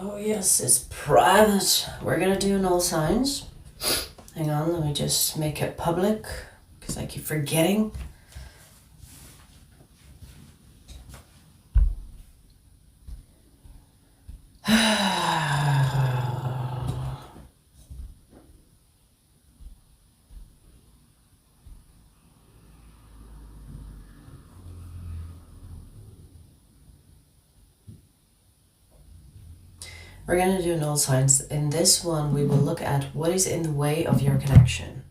Oh yes, it's private. We're gonna do an all signs. Hang on, let me just make it public because I keep forgetting. We're going to do an all signs. In this one, we will look at what is in the way of your connection.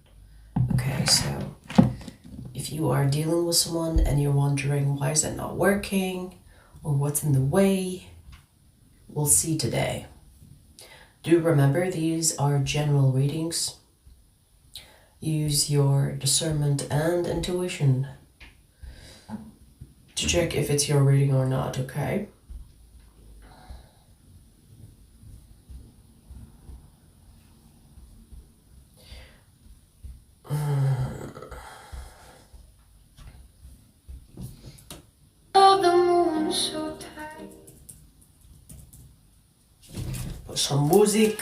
Okay, so if you are dealing with someone and you're wondering why is it not working or what's in the way, we'll see today. Do remember these are general readings. Use your discernment and intuition to check if it's your reading or not, okay? Put some music.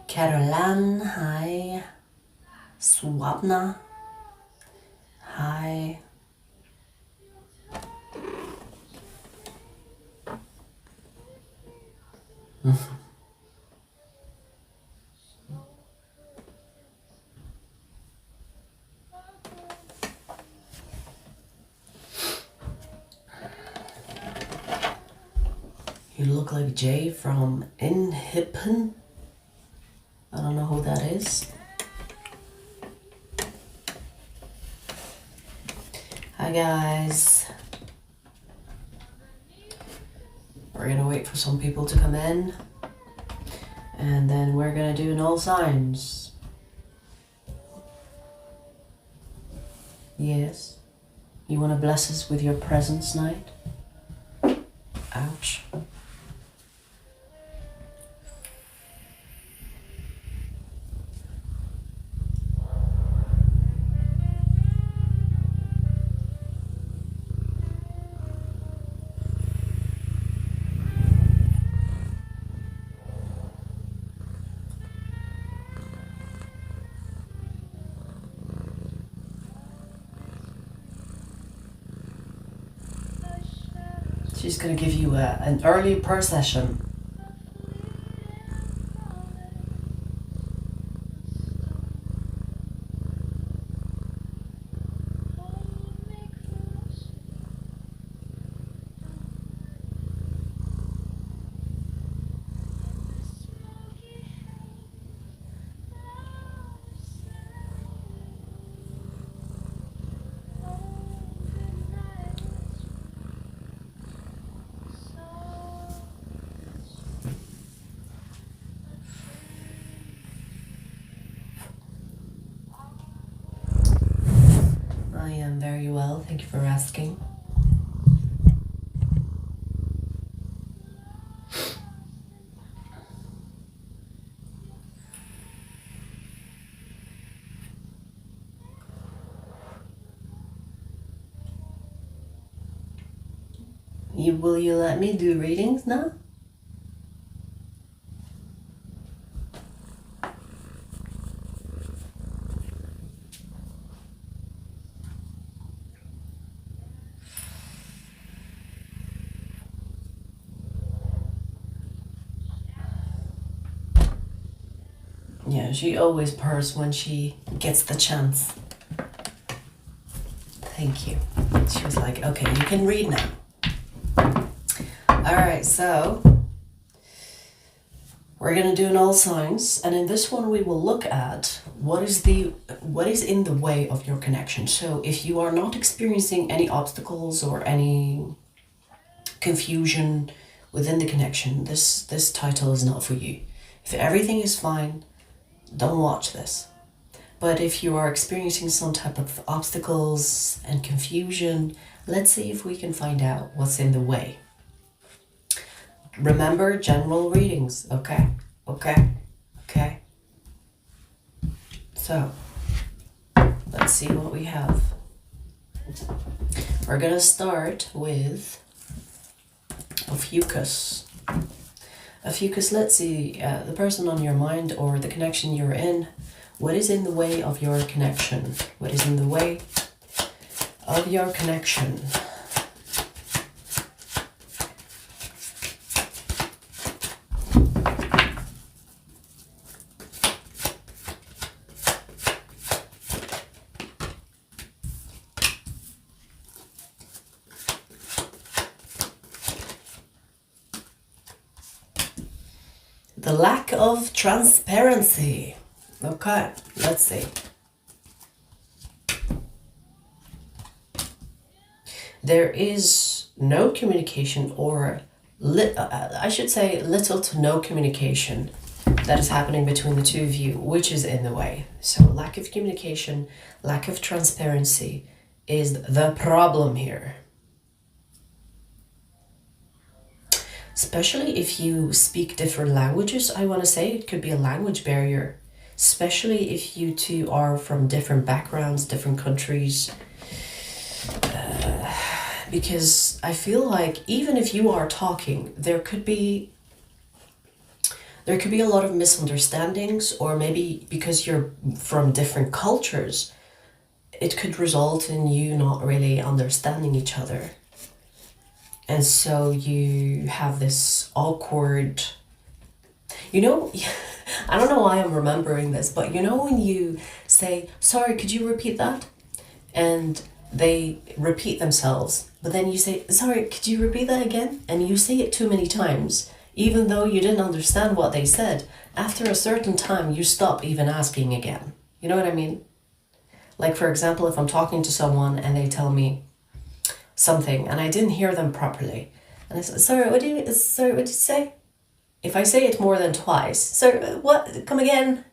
Caroline, hi. Swapna, hi. You look like Jay from Inhippen. I don't know who that is. Hi guys. We're gonna wait for some people to come in. And then we're gonna do an all signs. Yes. You wanna bless us with your presence, Night? Ouch. She's going to give you an early prayer session. I am very well, thank you for asking. Will you let me do readings now? Yeah, she always purrs when she gets the chance. Thank you. She was like, okay, you can read now. Alright, so We're going to do an all signs, and in this one we will look at what is in the way of your connection. So if you are not experiencing any obstacles or any confusion within the connection, this title is not for you. If everything is fine, don't watch this. But if you are experiencing some type of obstacles and confusion, let's see if we can find out what's in the way. Remember, general readings, okay? Okay. So, let's see what we have. We're gonna start with Ophiuchus. Ophiuchus, let's see, the person on your mind or the connection you're in. What is in the way of your connection? What is in the way of your connection? The lack of transparency. Okay, let's see. There is no communication, or I should say little to no communication that is happening between the two of you, which is in the way. So lack of communication, lack of transparency is the problem here. Especially if you speak different languages, I want to say it could be a language barrier. Especially if you two are from different backgrounds, different countries. Because I feel like even if you are talking, there could be a lot of misunderstandings, or maybe because you're from different cultures, it could result in you not really understanding each other. And so you have this awkward, I don't know why I'm remembering this, but when you say, sorry, could you repeat that? And they repeat themselves, but then you say, sorry, could you repeat that again? And you say it too many times, even though you didn't understand what they said. After a certain time, you stop even asking again. You know what I mean? Like, for example, if I'm talking to someone and they tell me something and I didn't hear them properly, and I say, sorry, what did you say? If I say it more than twice, sorry, what? Come again?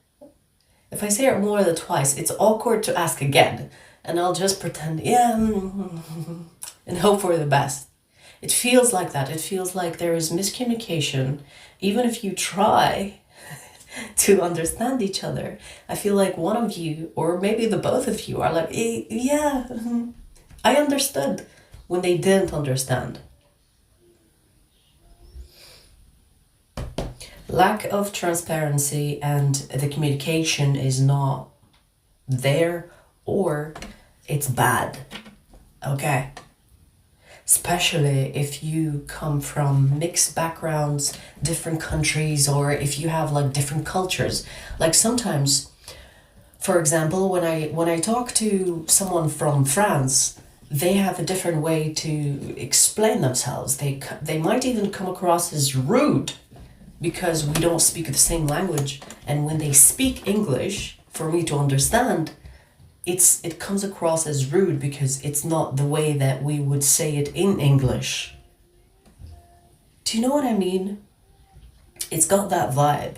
If I say it more than twice, it's awkward to ask again, and I'll just pretend, and hope for the best. It feels like that. It feels like there is miscommunication, even if you try to understand each other. I feel like one of you, or maybe the both of you, are like, I understood, when they didn't understand. Lack of transparency, and the communication is not there, or it's bad. Okay? Especially if you come from mixed backgrounds, different countries, or if you have like different cultures. Like sometimes, for example, when I talk to someone from France, they have a different way to explain themselves. They might even come across as rude because we don't speak the same language. And when they speak English, for me to understand, it comes across as rude because it's not the way that we would say it in English. Do you know what I mean? It's got that vibe.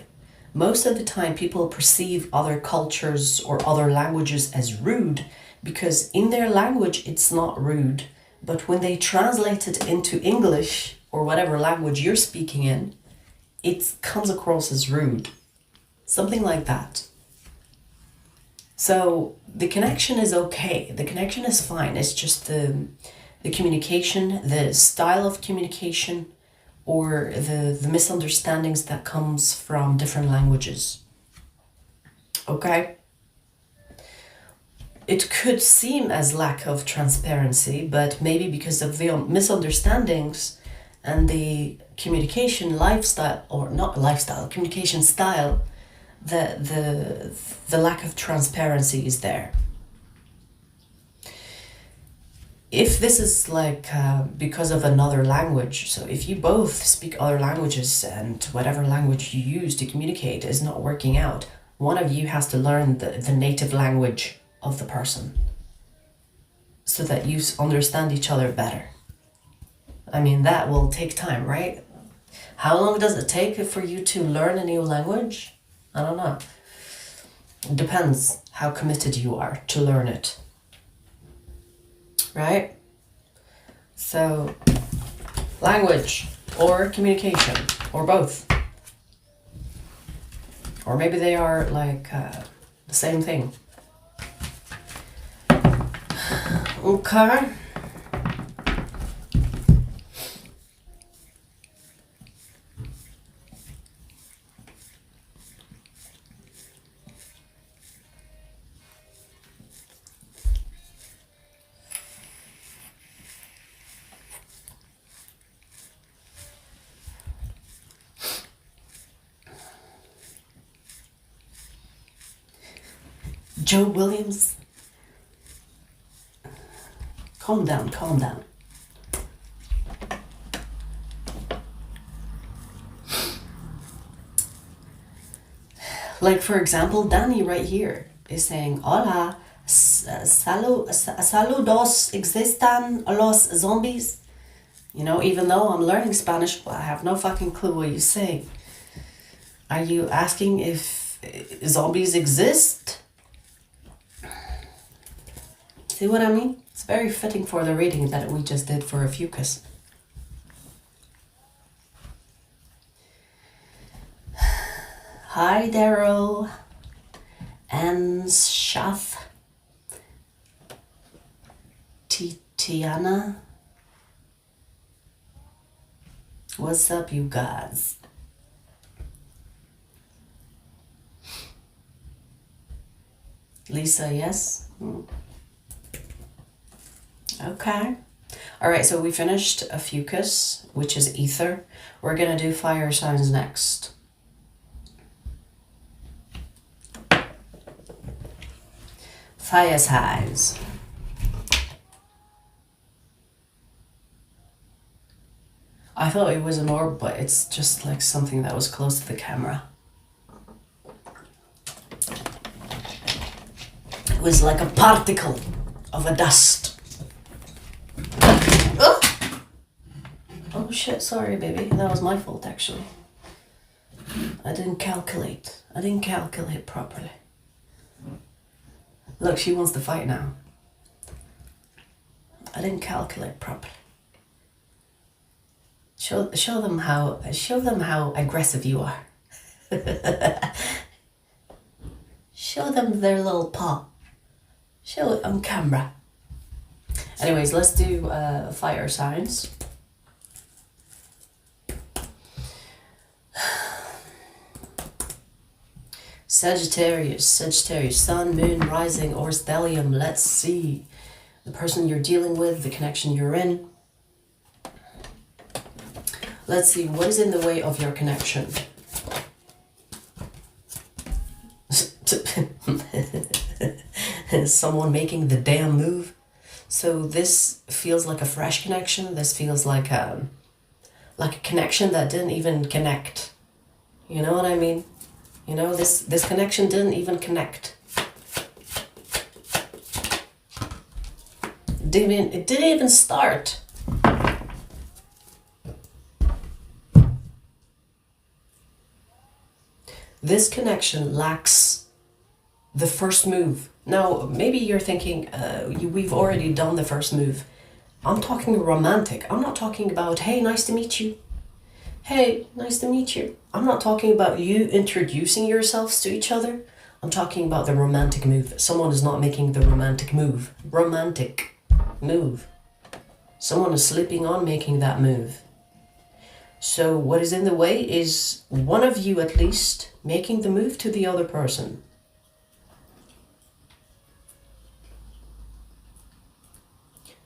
Most of the time people perceive other cultures or other languages as rude because in their language it's not rude, but when they translate it into English or whatever language you're speaking in, it comes across as rude. Something like that. So the connection is okay. The connection is fine. It's just the communication, the style of communication, or the misunderstandings that comes from different languages. Okay? It could seem as lack of transparency, but maybe because of the misunderstandings and the communication lifestyle, or not lifestyle, communication style, the lack of transparency is there. if this is like because of another language, so if you both speak other languages and whatever language you use to communicate is not working out, one of you has to learn the native language of the person so that you understand each other better. I mean, that will take time, right? How long does it take for you to learn a new language? I don't know. It depends how committed you are to learn it. Right? So, language or communication or both. Or maybe they are like the same thing. Okay. Joe Williams. Calm down, calm down. Like, for example, Danny right here is saying, Hola, saludos existan los zombies. You know, even though I'm learning Spanish, I have no fucking clue what you're saying. Are you asking if zombies exist? See what I mean? It's very fitting for the reading that we just did for Ophiuchus. Hi, Daryl. And Shath. Tiana. What's up, you guys? Lisa, yes? Okay. All right, so we finished Ophiuchus, which is ether. We're going to do fire signs next. Fire signs. I thought it was an orb, but it's just like something that was close to the camera. It was like a particle of a dust. Oh shit, sorry baby, that was my fault actually. I didn't calculate properly. Look, she wants to fight now. I didn't calculate properly. Show them how aggressive you are. Show them their little paw. Show it on camera. Anyways, let's do fire signs. Sagittarius, Sun, Moon, Rising, or Stellium. Let's see the person you're dealing with, the connection you're in. Let's see what is in the way of your connection. Someone making the damn move. So this feels like a fresh connection. This feels like a connection that didn't even connect. You know what I mean? You know, this connection didn't even connect. It didn't even start. This connection lacks the first move. Now, maybe you're thinking, we've already done the first move. I'm talking romantic. I'm not talking about, hey, nice to meet you. Hey, nice to meet you. I'm not talking about you introducing yourselves to each other. I'm talking about the romantic move. Someone is not making the romantic move. Romantic move. Someone is sleeping on making that move. So what is in the way is one of you at least making the move to the other person.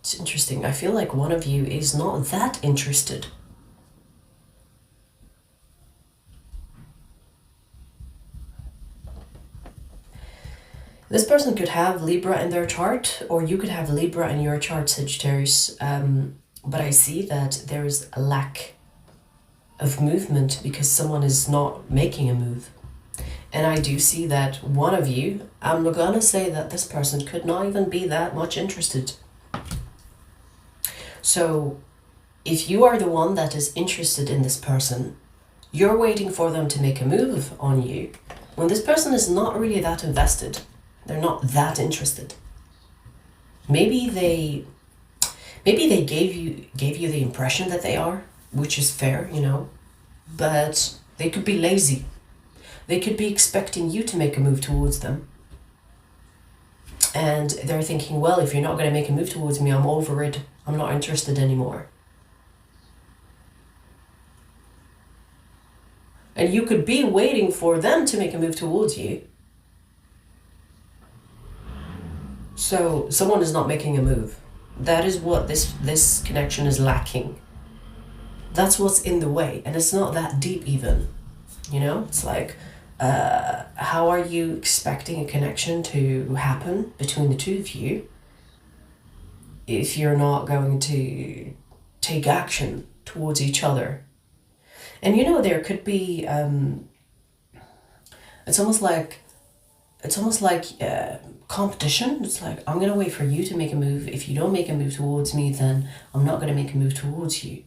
It's interesting. I feel like one of you is not that interested. This person could have Libra in their chart, or you could have Libra in your chart, Sagittarius. But I see that there is a lack of movement because someone is not making a move. And I do see that one of you, I'm gonna say that this person could not even be that much interested. So if you are the one that is interested in this person, you're waiting for them to make a move on you when this person is not really that invested. They're not that interested. Maybe they gave you the impression that they are, which is fair, you know, but they could be lazy. They could be expecting you to make a move towards them. And they're thinking, well, if you're not going to make a move towards me, I'm over it. I'm not interested anymore. And you could be waiting for them to make a move towards you. So someone is not making a move. That is what this connection is lacking. That's what's in the way. And it's not that deep even. You know, it's like, how are you expecting a connection to happen between the two of you if you're not going to take action towards each other? And you know, there could be, it's almost like competition. It's like, I'm gonna wait for you to make a move. If you don't make a move towards me, then I'm not gonna make a move towards you.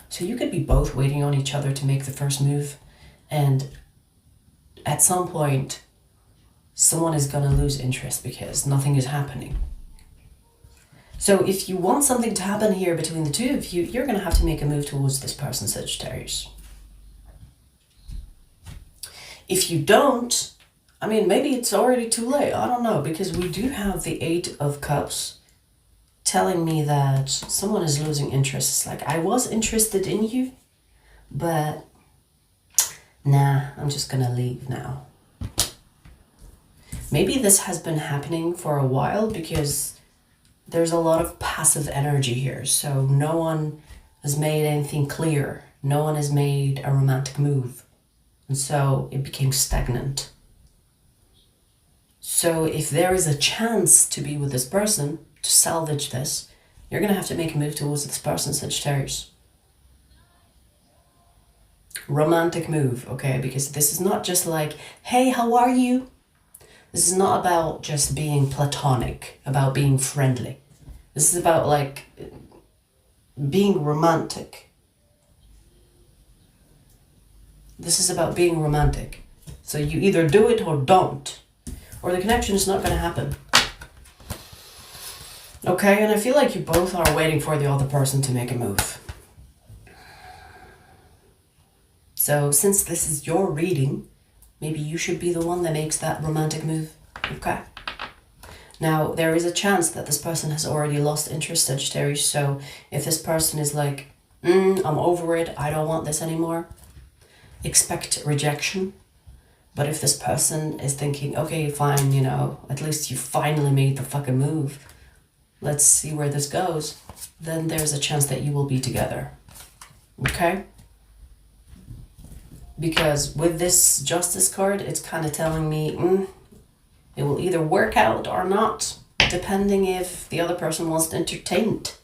So you could be both waiting on each other to make the first move, and at some point someone is gonna lose interest because nothing is happening. So if you want something to happen here between the two of you, you're gonna have to make a move towards this person, Sagittarius. If you don't, I mean, maybe it's already too late, I don't know, because we do have the 8 of Cups telling me that someone is losing interest. It's like, I was interested in you, but nah, I'm just gonna leave now. Maybe this has been happening for a while because there's a lot of passive energy here. So no one has made anything clear. No one has made a romantic move. And so it became stagnant. So if there is a chance to be with this person, to salvage this, you're going to have to make a move towards this person, Sagittarius. Romantic move, okay? Because this is not just like, hey, how are you? This is not about just being platonic, about being friendly. This is about like being romantic. This is about being romantic. So you either do it or don't, or the connection is not going to happen. Okay, and I feel like you both are waiting for the other person to make a move. So since this is your reading, maybe you should be the one that makes that romantic move. Okay. Now, there is a chance that this person has already lost interest, Sagittarius. So if this person is like, I'm over it, I don't want this anymore, expect rejection. But if this person is thinking, okay, fine, you know, at least you finally made the fucking move, let's see where this goes, then there's a chance that you will be together. Okay? Because with this Justice card, it's kind of telling me it will either work out or not, depending if the other person wants to entertain it.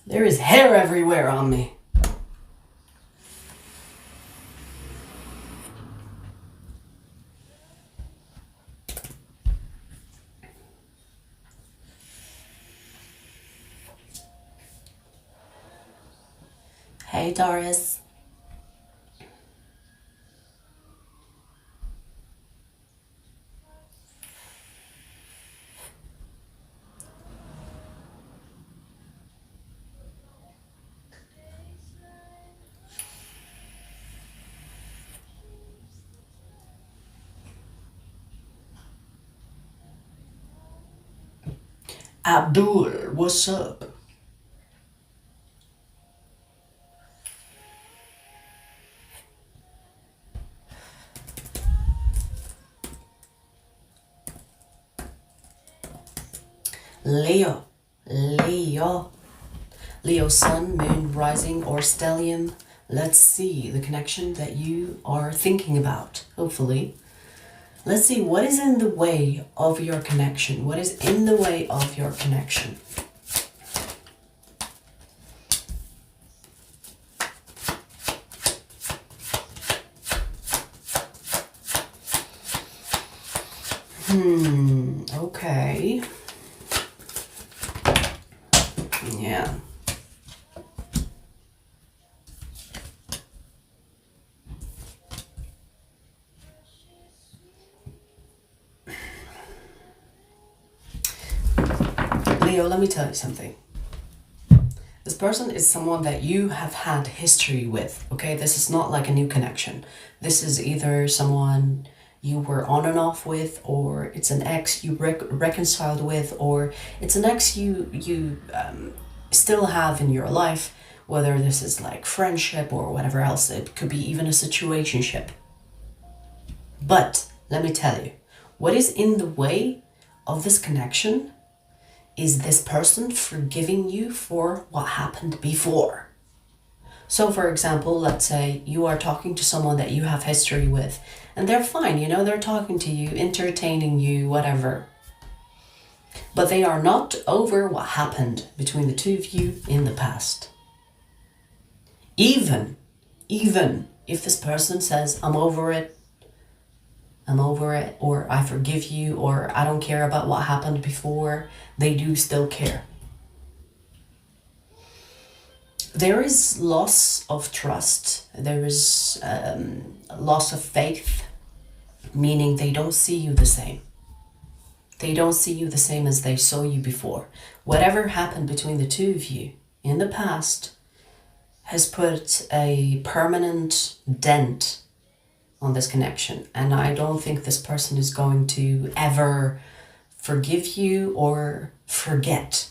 There is hair everywhere on me. Hey, Taurus. Abdul, what's up? Leo. Leo. Leo sun, moon, rising, or stellium. Let's see the connection that you are thinking about, hopefully. Let's see what is in the way of your connection. What is in the way of your connection? Okay. Yeah. Leo, let me tell you something. This person is someone that you have had history with, okay? This is not like a new connection. This is either someone you were on and off with, or it's an ex you reconciled with, or it's an ex you still have in your life, whether this is like friendship or whatever else. It could be even a situationship. But let me tell you, what is in the way of this connection is this person forgiving you for what happened before. So for example, let's say you are talking to someone that you have history with, and they're fine, you know, they're talking to you, entertaining you, whatever. But they are not over what happened between the two of you in the past. Even if this person says, I'm over it, or I forgive you, or I don't care about what happened before, they do still care. There is loss of trust. There is loss of faith, meaning they don't see you the same. They don't see you the same as they saw you before. Whatever happened between the two of you in the past has put a permanent dent on this connection. And I don't think this person is going to ever forgive you or forget.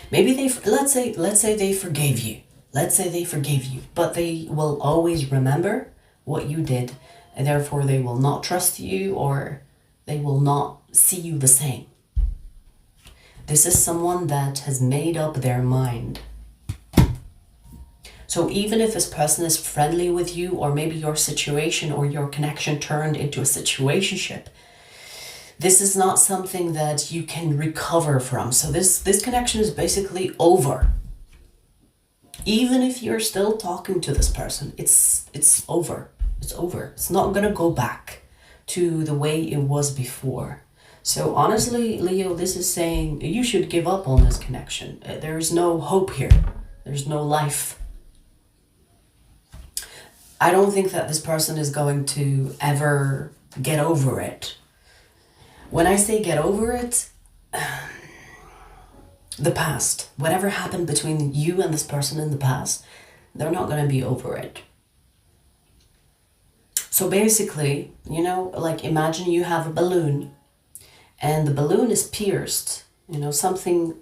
Maybe let's say they forgave you. Let's say they forgave you, but they will always remember what you did, and therefore they will not trust you, or they will not see you the same. This is someone that has made up their mind. So even if this person is friendly with you, or maybe your situation or your connection turned into a situationship, this is not something that you can recover from. So this connection is basically over. Even if you're still talking to this person, it's over. It's over. It's not gonna go back to the way it was before. So honestly, Leo, this is saying you should give up on this connection. There's no hope here. There's no life. I don't think that this person is going to ever get over it. When I say get over it, the past, whatever happened between you and this person in the past, they're not going to be over it. So basically, you know, like imagine you have a balloon and the balloon is pierced, you know, something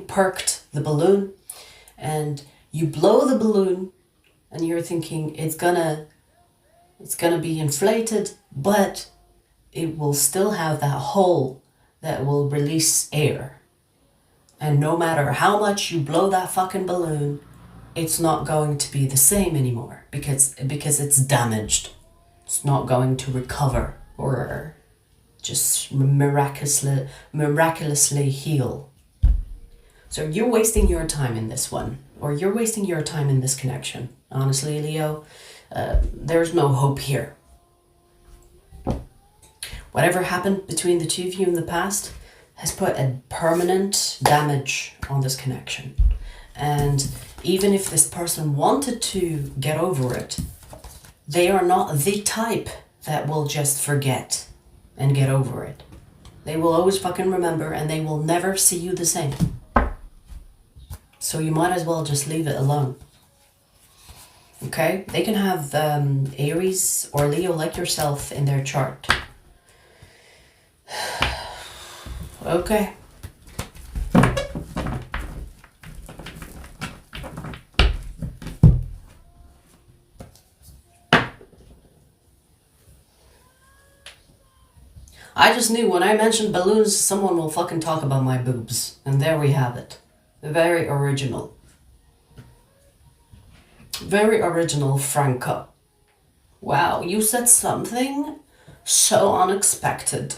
perked the balloon, and you blow the balloon and you're thinking it's gonna be inflated, but it will still have that hole that will release air. And no matter how much you blow that fucking balloon, it's not going to be the same anymore because it's damaged. It's not going to recover or just miraculously heal. So you're wasting your time in this one, or you're wasting your time in this connection. Honestly, Leo, there's no hope here. Whatever happened between the two of you in the past has put a permanent damage on this connection. And even if this person wanted to get over it, they are not the type that will just forget and get over it. They will always fucking remember, and they will never see you the same. So you might as well just leave it alone. Okay? They can have Aries or Leo like yourself in their chart. Okay. I just knew when I mentioned balloons, someone will fucking talk about my boobs. And there we have it. Very original. Very original, Franca. Wow, you said something so unexpected.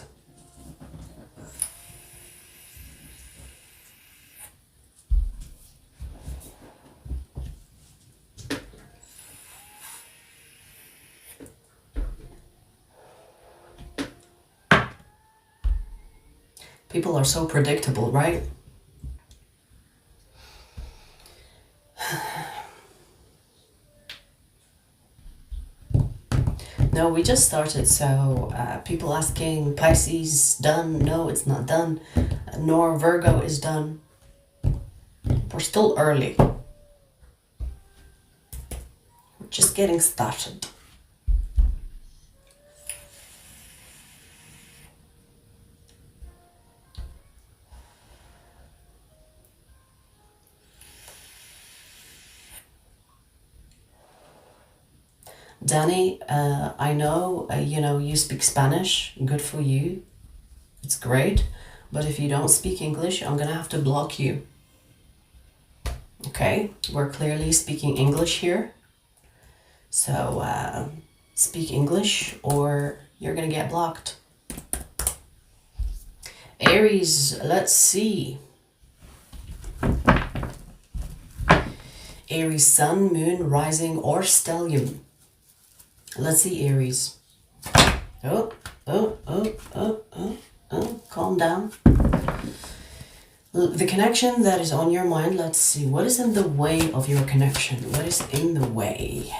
People are so predictable, right? No, we just started, so people asking, Pisces done? No, it's not done. Nor Virgo is done. We're still early. We're just getting started. Danny, I know, you speak Spanish. Good for you. It's great. But if you don't speak English, I'm gonna have to block you. Okay, we're clearly speaking English here. So, speak English or you're gonna get blocked. Aries, let's see. Aries, sun, moon, rising, or stellium. Let's see, Aries. Oh, calm down. The connection that is on your mind, let's see. What is in the way of your connection? What is in the way?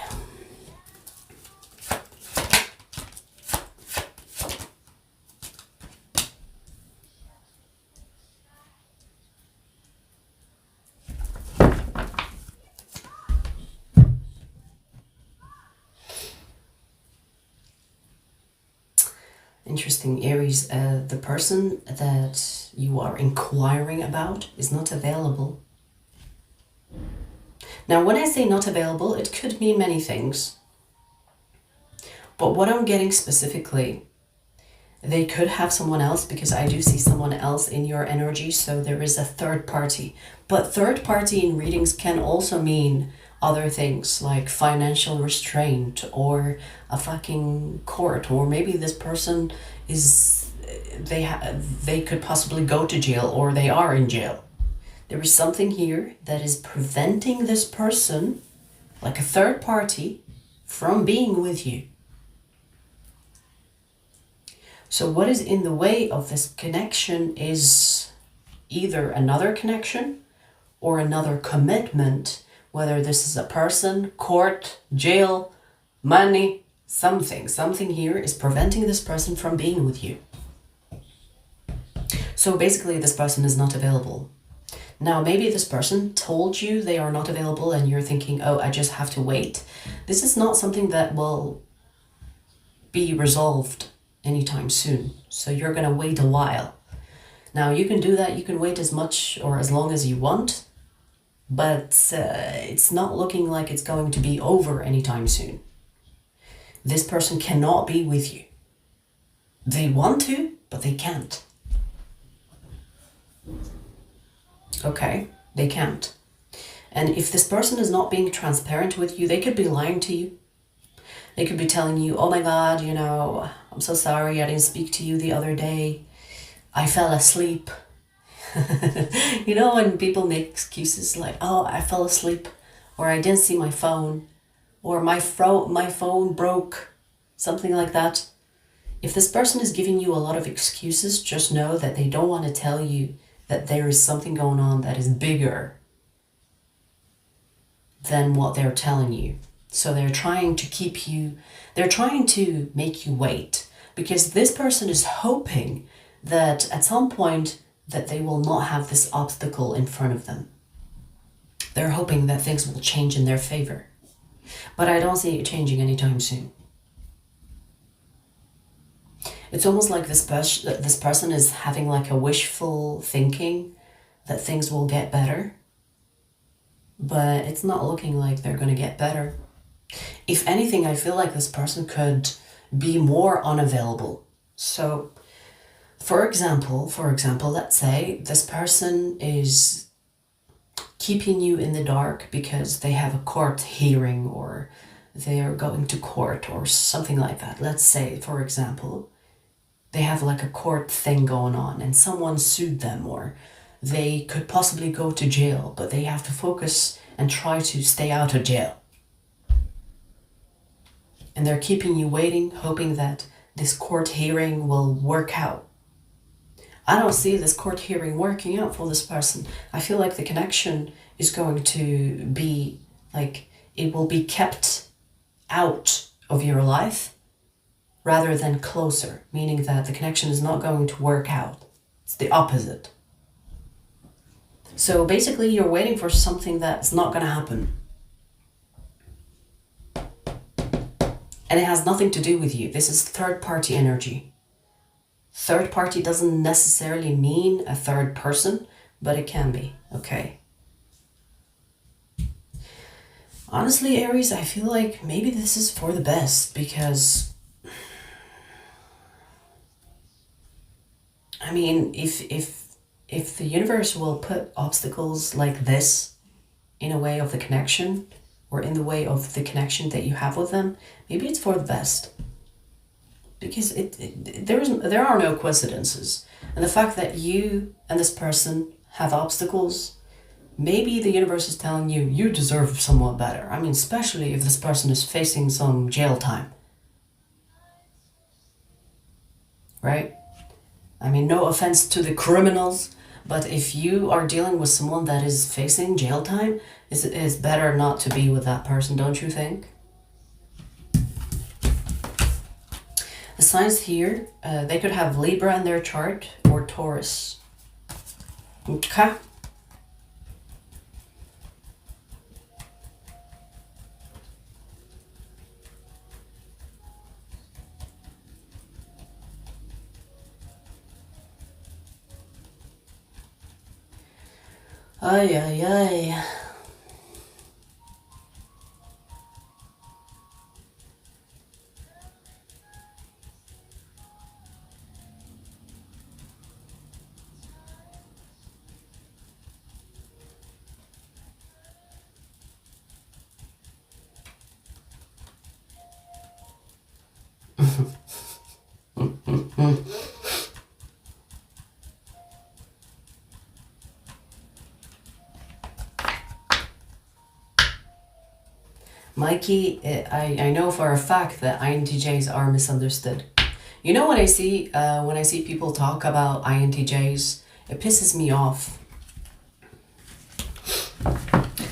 Interesting, Aries. The person that you are inquiring about is not available. Now, when I say not available, it could mean many things. But what I'm getting specifically, they could have someone else, because I do see someone else in your energy, so there is a third party. But third party in readings can also mean other things like financial restraint or a fucking court, or maybe this person is they could possibly go to jail, or they are in jail. There is something here that is preventing this person, like a third party, from being with you. So what is in the way of this connection is either another connection or another commitment. Whether this is a person, court, jail, money, something here is preventing this person from being with you. So basically this person is not available. Now maybe this person told you they are not available and you're thinking, oh, I just have to wait. This is not something that will be resolved anytime soon. So you're going to wait a while. Now you can do that. You can wait as much or as long as you want. But it's not looking like it's going to be over anytime soon. This person cannot be with you. They want to, but they can't. Okay, they can't. And if this person is not being transparent with you, they could be lying to you. They could be telling you, oh my God, I'm so sorry, I didn't speak to you the other day. I fell asleep. When people make excuses like, oh, I fell asleep, or I didn't see my phone, or my phone broke, something like that. If this person is giving you a lot of excuses, just know that they don't want to tell you that there is something going on that is bigger than what they're telling you. So they're trying to make you wait, because this person is hoping that at some point that they will not have this obstacle in front of them. They're hoping that things will change in their favor. But I don't see it changing anytime soon. It's almost like this person is having like a wishful thinking that things will get better. But it's not looking like they're going to get better. If anything, I feel like this person could be more unavailable. So For example, let's say this person is keeping you in the dark because they have a court hearing or they are going to court or something like that. Let's say, for example, they have like a court thing going on and someone sued them, or they could possibly go to jail, but they have to focus and try to stay out of jail. And they're keeping you waiting, hoping that this court hearing will work out. I don't see this court hearing working out for this person. I feel like the connection is going to be like, it will be kept out of your life rather than closer, meaning that the connection is not going to work out. It's the opposite. So basically you're waiting for something that's not going to happen. And it has nothing to do with you. This is third party energy. Third party doesn't necessarily mean a third person, but it can be, okay? Honestly, Aries, I feel like maybe this is for the best because, I mean, if the universe will put obstacles like this in a way of the connection or in the way of the connection that you have with them, maybe it's for the best. Because there are no coincidences. And the fact that you and this person have obstacles, maybe the universe is telling you, you deserve somewhat better. I mean, especially if this person is facing some jail time. Right? I mean, no offense to the criminals, but if you are dealing with someone that is facing jail time, it's better not to be with that person, don't you think? The signs here, they could have Libra in their chart or Taurus. Okay. Ay, ay, ay. Mikey, I know for a fact that INTJs are misunderstood. You know what I see when I see people talk about INTJs? It pisses me off.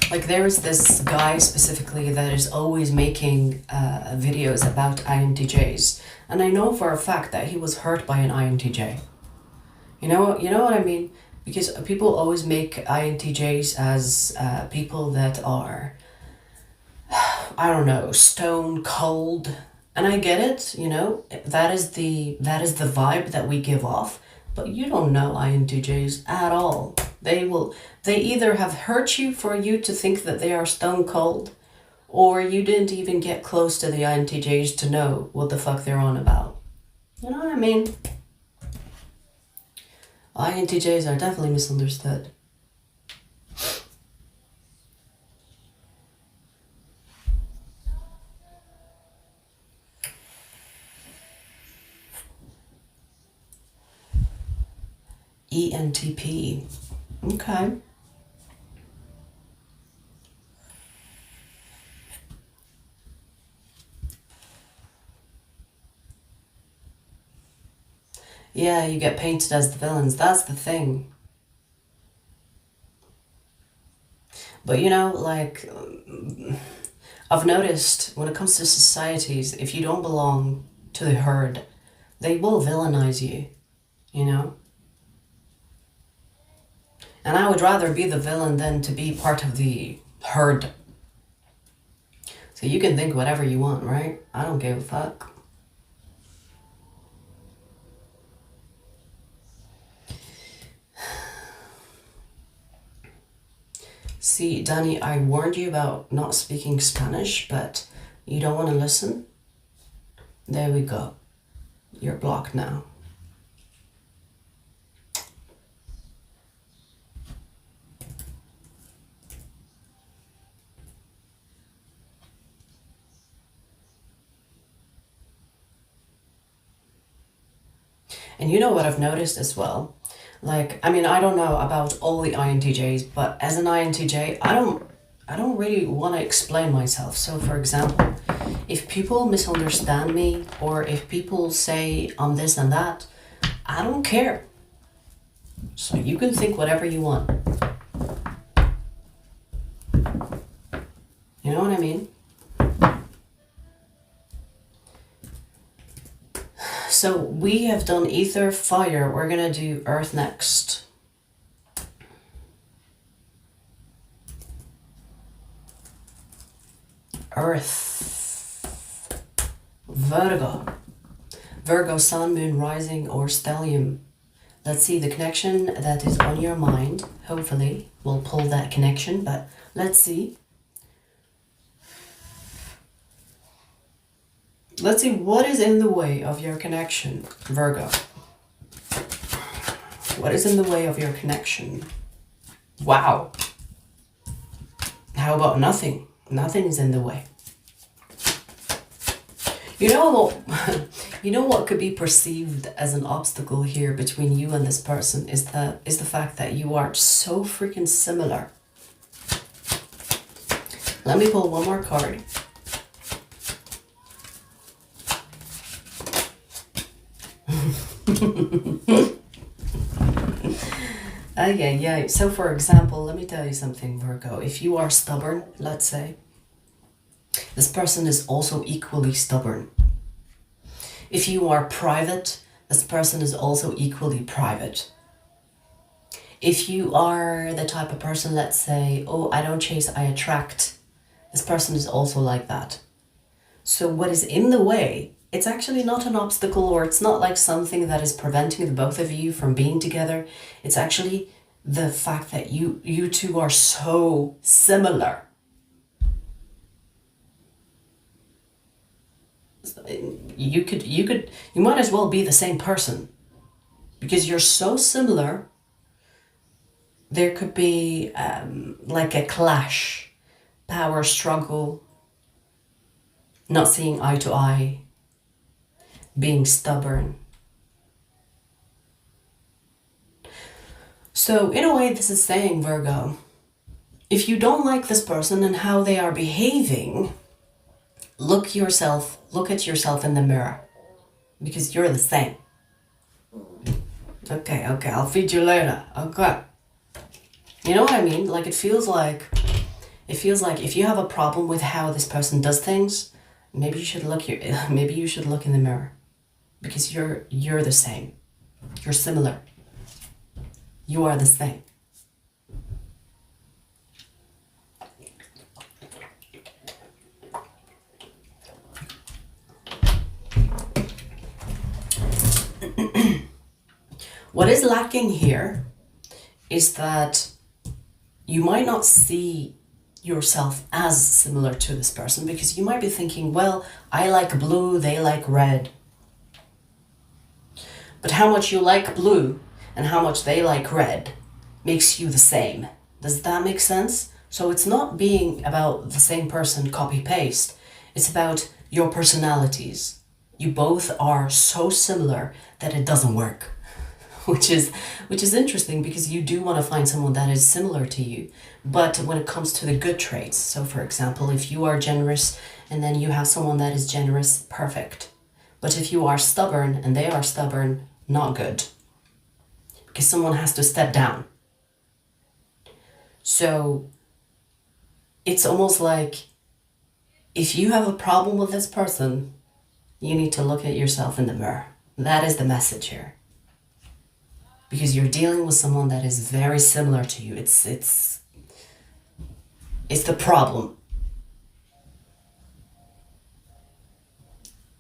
Like there is this guy specifically that is always making videos about INTJs. And I know for a fact that he was hurt by an INTJ. You know what I mean? Because people always make INTJs as people that are, I don't know, stone cold. And I get it, you know, that is the vibe that we give off. But you don't know INTJs at all. They either have hurt you for you to think that they are stone cold, or you didn't even get close to the INTJs to know what the fuck they're on about. You know what I mean? INTJs are definitely misunderstood. ENTP. Okay. Yeah, you get painted as the villains. That's the thing. But you know, like, I've noticed when it comes to societies, if you don't belong to the herd, they will villainize you, you know? And I would rather be the villain than to be part of the herd. So you can think whatever you want, right? I don't give a fuck. See, Danny, I warned you about not speaking Spanish, but you don't want to listen? There we go. You're blocked now. And you know what I've noticed as well? Like, I mean, I don't know about all the INTJs, but as an INTJ, I don't really want to explain myself. So for example, if people misunderstand me or if people say I'm this and that, I don't care. So you can think whatever you want. You know what I mean? So we have done ether, fire. We're gonna do earth next. Earth. Virgo. Virgo, sun, moon, rising, or stellium. Let's see the connection that is on your mind. Hopefully we'll pull that connection, but let's see. Let's see what is in the way of your connection, Virgo. What is in the way of your connection? Wow. How about nothing? Nothing is in the way. You know what could be perceived as an obstacle here between you and this person is the fact that you are so freaking similar. Let me pull one more card. Yeah. So for example, let me tell you something, Virgo. If you are stubborn, let's say, this person is also equally stubborn. If you are private, this person is also equally private. If you are the type of person, let's say, oh, I don't chase, I attract, this person is also like that. So what is in the way, it's actually not an obstacle, or it's not like something that is preventing the both of you from being together. It's actually the fact that you two are so similar. You might as well be the same person because you're so similar. There could be like a clash, power struggle, not seeing eye to eye, being stubborn. So in a way, this is saying, Virgo, if you don't like this person and how they are behaving, look at yourself in the mirror, because you're the same. Okay, I'll feed you later. Okay. You know what I mean? Like it feels like if you have a problem with how this person does things, maybe you should look in the mirror, because you're the same. You're similar. You are the same. What is lacking here is that you might not see yourself as similar to this person, because you might be thinking, well, I like blue, they like red. But how much you like blue and how much they like red makes you the same. Does that make sense? So it's not being about the same person copy-paste. It's about your personalities. You both are so similar that it doesn't work. Which is interesting, because you do want to find someone that is similar to you. But when it comes to the good traits, so for example, if you are generous and then you have someone that is generous, perfect. But if you are stubborn and they are stubborn, not good. Because someone has to step down. So it's almost like if you have a problem with this person, you need to look at yourself in the mirror. That is the message here. Because you're dealing with someone that is very similar to you. It's the problem.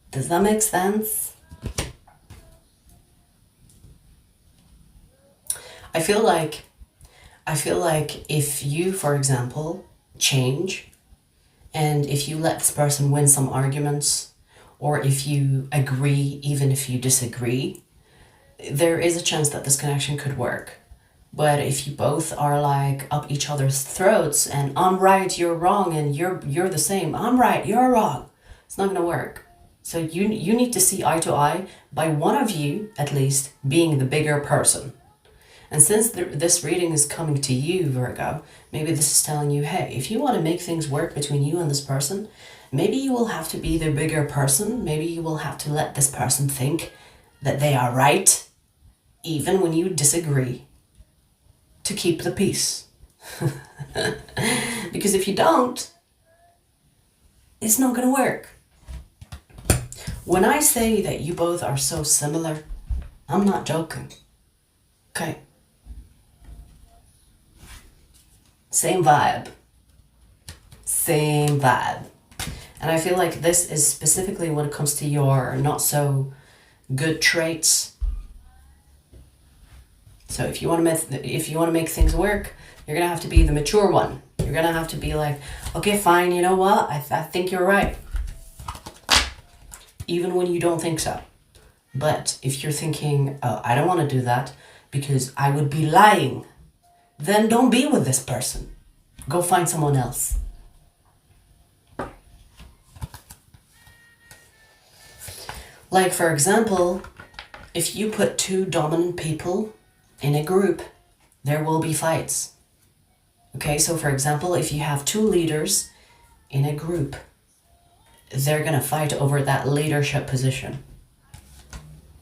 Does that make sense? I feel like if you, for example, change, and if you let this person win some arguments, or if you agree even if you disagree, there is a chance that this connection could work. But if you both are like up each other's throats and I'm right, you're wrong, and you're the same, I'm right, you're wrong, it's not gonna work. So you need to see eye to eye by one of you, at least, being the bigger person. And since this reading is coming to you, Virgo, maybe this is telling you, hey, if you want to make things work between you and this person, maybe you will have to be the bigger person. Maybe you will have to let this person think that they are right, even when you disagree, to keep the peace. Because if you don't, it's not going to work. When I say that you both are so similar, I'm not joking. Okay. Same vibe. Same vibe. And I feel like this is specifically when it comes to your not so good traits. So if you want to make things work, you're gonna have to be the mature one. You're gonna have to be like, okay, fine, you know what? I think you're right. Even when you don't think so. But if you're thinking, oh, I don't want to do that because I would be lying, then don't be with this person. Go find someone else. Like, for example, if you put two dominant people in a group, there will be fights. Okay, so for example, if you have two leaders in a group, they're gonna fight over that leadership position.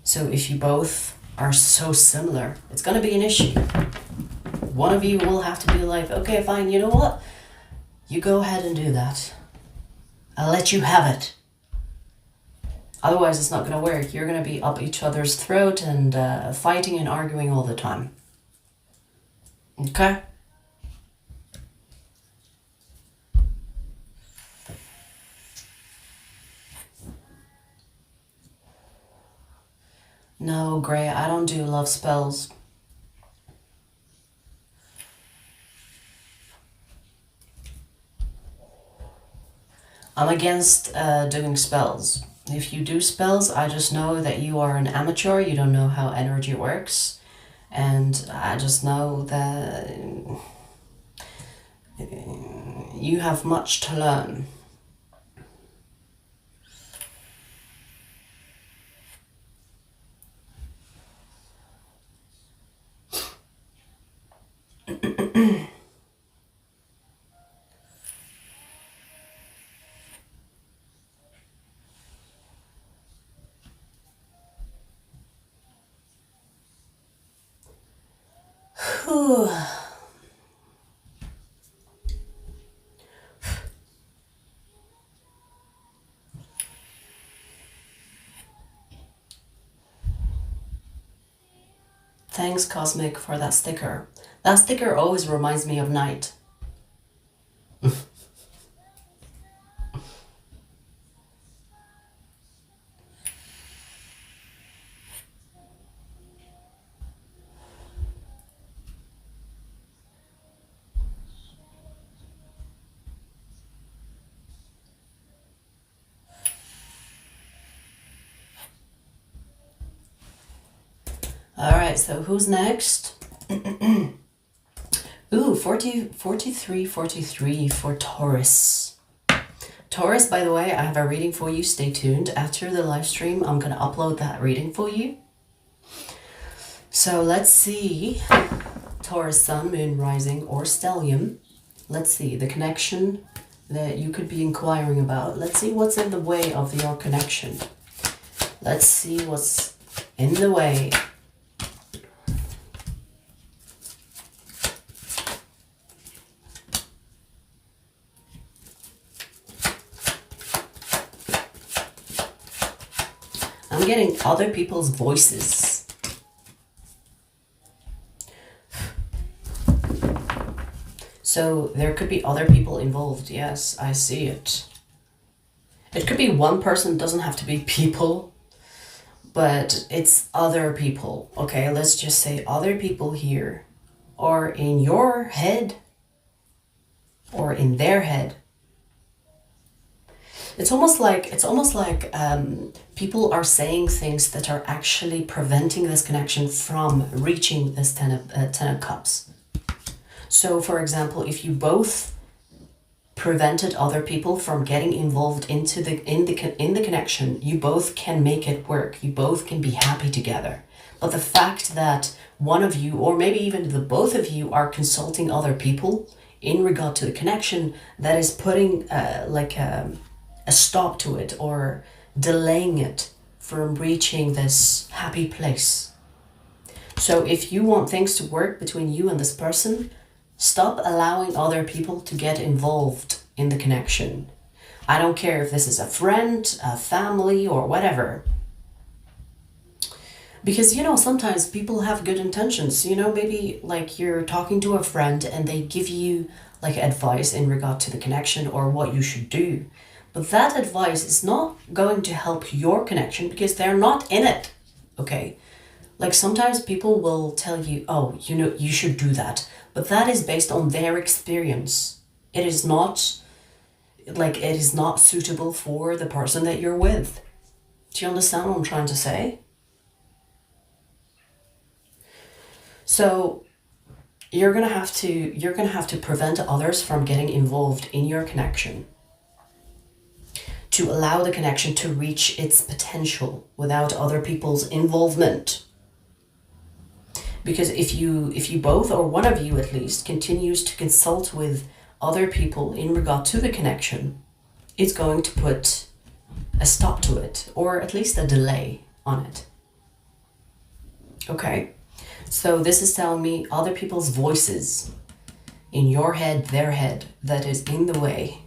So if you both are so similar, it's gonna be an issue. One of you will have to be like, okay, fine, you know what? You go ahead and do that. I'll let you have it. Otherwise, it's not gonna work. You're gonna be up each other's throat and fighting and arguing all the time. Okay? No, Gray, I don't do love spells. I'm against doing spells. If you do spells, I just know that you are an amateur, you don't know how energy works, and I just know that you have much to learn. Thanks, Cosmic, for that sticker. That sticker always reminds me of night. Alright, so who's next? Ooh, 43 for Taurus. Taurus, by the way, I have a reading for you. Stay tuned. After the live stream, I'm going to upload that reading for you. So let's see. Taurus, Sun, Moon, Rising, or Stellium. Let's see the connection that you could be inquiring about. Let's see what's in the way of your connection. Let's see what's in the way. I'm getting other people's voices. So there could be other people involved. Yes, I see it. It could be one person, doesn't have to be people, but it's other people. Okay, let's just say other people here, or in your head, or in their head. It's almost like people are saying things that are actually preventing this connection from reaching this ten of Cups. So, for example, if you both prevented other people from getting involved in the connection, you both can make it work. You both can be happy together. But the fact that one of you, or maybe even the both of you, are consulting other people in regard to the connection, that is putting a stop to it, or delaying it from reaching this happy place. So if you want things to work between you and this person, stop allowing other people to get involved in the connection. I don't care if this is a friend, a family, or whatever. Because, you know, sometimes people have good intentions. You know, maybe like you're talking to a friend and they give you like advice in regard to the connection or what you should do. But that advice is not going to help your connection because they're not in it. Okay? Like sometimes people will tell you, oh, you know, you should do that. But that is based on their experience. It is not suitable for the person that you're with. Do you understand what I'm trying to say? So you're gonna have to prevent others from getting involved in your connection, to allow the connection to reach its potential without other people's involvement. Because if you both, or one of you at least, continues to consult with other people in regard to the connection, it's going to put a stop to it, or at least a delay on it. Okay? So this is telling me other people's voices in your head, their head, that is in the way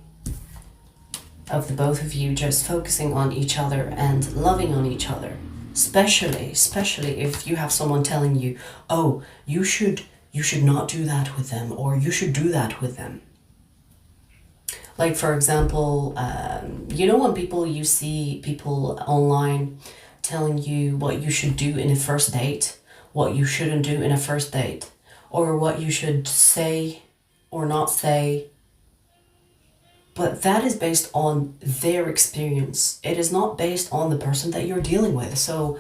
of the both of you just focusing on each other and loving on each other. Especially if you have someone telling you, oh, you should not do that with them, or you should do that with them. Like, for example, you know, when you see people online telling you what you should do in a first date, what you shouldn't do in a first date, or what you should say or not say. But that is based on their experience. It is not based on the person that you're dealing with. So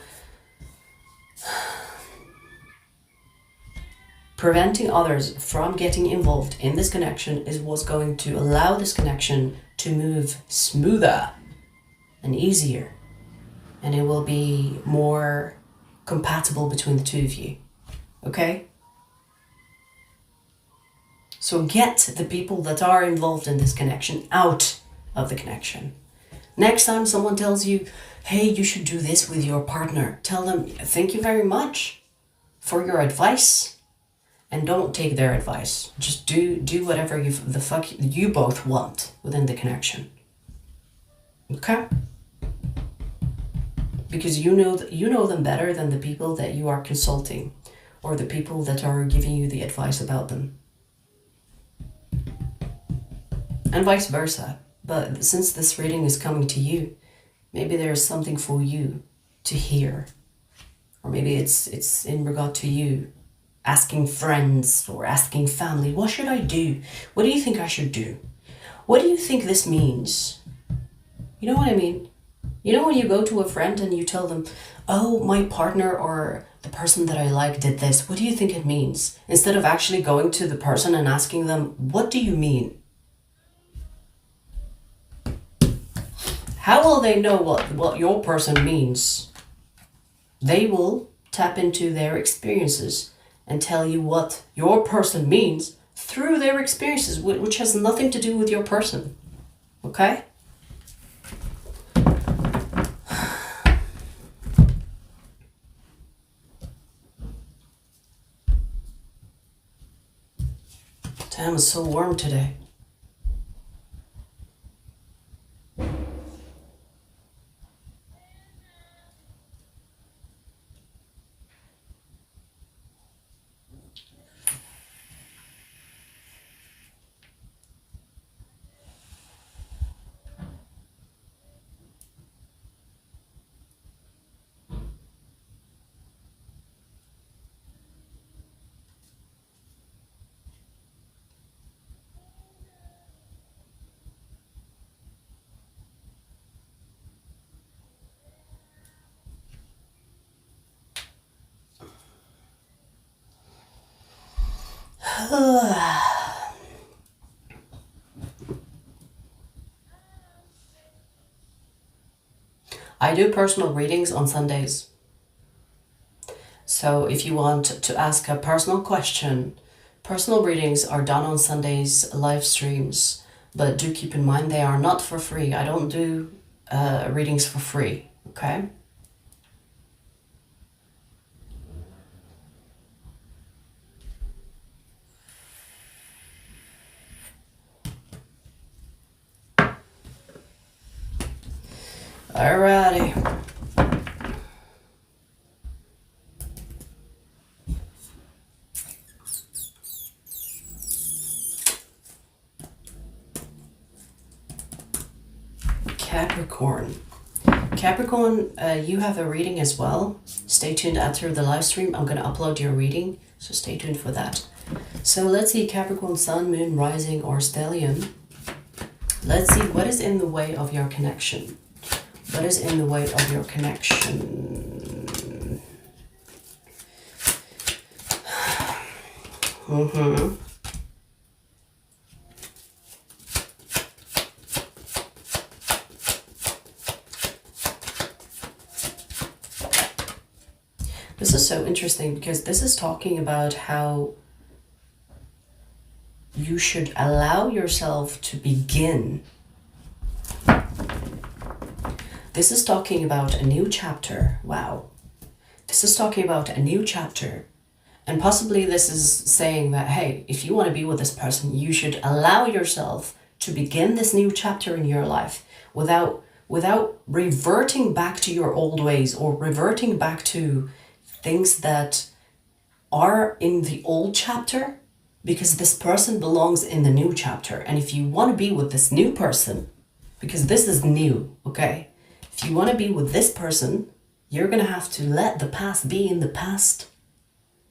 preventing others from getting involved in this connection is what's going to allow this connection to move smoother and easier. And it will be more compatible between the two of you. Okay? So get the people that are involved in this connection out of the connection. Next time someone tells you, hey, you should do this with your partner, tell them, thank you very much for your advice, and don't take their advice. Just do whatever the fuck you both want within the connection. Okay? Because you know them better than the people that you are consulting, or the people that are giving you the advice about them. And vice versa. But since this reading is coming to you, maybe there's something for you to hear. Or maybe it's in regard to you asking friends or asking family, what should I do? What do you think I should do? What do you think this means? You know what I mean? You know when you go to a friend and you tell them, oh, my partner or the person that I like did this, what do you think it means? Instead of actually going to the person and asking them, what do you mean? How will they know what your person means? They will tap into their experiences and tell you what your person means through their experiences, which has nothing to do with your person. Okay? Damn, it's so warm today. I do personal readings on Sundays. So if you want to ask a personal question, personal readings are done on Sundays, live streams, but do keep in mind they are not for free. I don't do readings for free, okay? Alrighty. Capricorn. Capricorn, you have a reading as well. Stay tuned after the live stream. I'm going to upload your reading, so stay tuned for that. So let's see, Capricorn, Sun, Moon, Rising, or Stellium. Let's see what is in the way of your connection. What is in the way of your connection? This is so interesting because this is talking about how you should allow yourself to begin. This is talking about a new chapter. Wow. This is talking about a new chapter. And possibly this is saying that, hey, if you want to be with this person, you should allow yourself to begin this new chapter in your life without reverting back to your old ways or reverting back to things that are in the old chapter, because this person belongs in the new chapter. And if you want to be with this new person, because this is new, okay? If you want to be with this person, you're going to have to let the past be in the past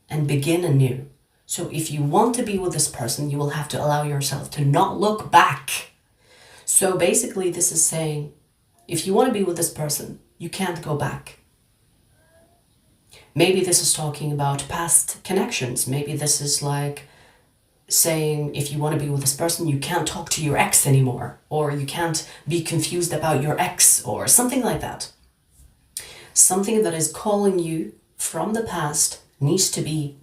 and begin anew. So if you want to be with this person, you will have to allow yourself to not look back. So basically this is saying, if you want to be with this person, you can't go back. Maybe this is talking about past connections. Maybe this is like saying, if you want to be with this person, you can't talk to your ex anymore, or you can't be confused about your ex, or something like that. Something that is calling you from the past needs to be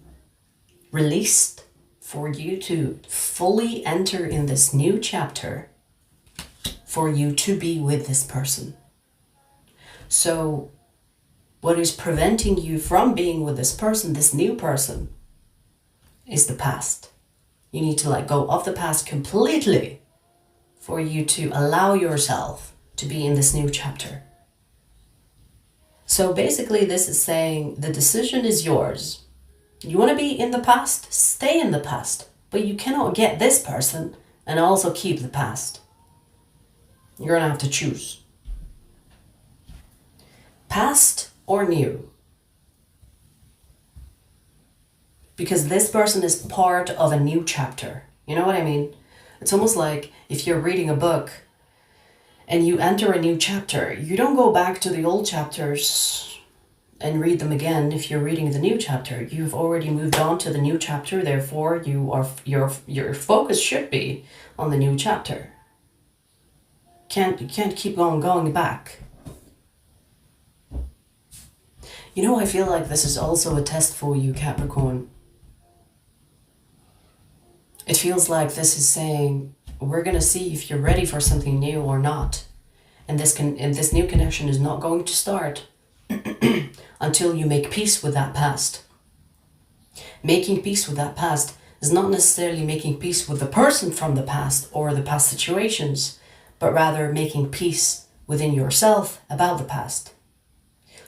released for you to fully enter in this new chapter, for you to be with this person. So what is preventing you from being with this person, this new person, is the past. You need to let go of the past completely for you to allow yourself to be in this new chapter. So basically this is saying the decision is yours. You want to be in the past? Stay in the past. But you cannot get this person and also keep the past. You're going to have to choose. Past or new. Because this person is part of a new chapter. You know what I mean? It's almost like if you're reading a book and you enter a new chapter, you don't go back to the old chapters and read them again. If you're reading the new chapter, you've already moved on to the new chapter. Therefore, your focus should be on the new chapter. You can't keep going back. You know, I feel like this is also a test for you, Capricorn. It feels like this is saying, we're going to see if you're ready for something new or not. And this new connection is not going to start until you make peace with that past. Making peace with that past is not necessarily making peace with the person from the past or the past situations, but rather making peace within yourself about the past,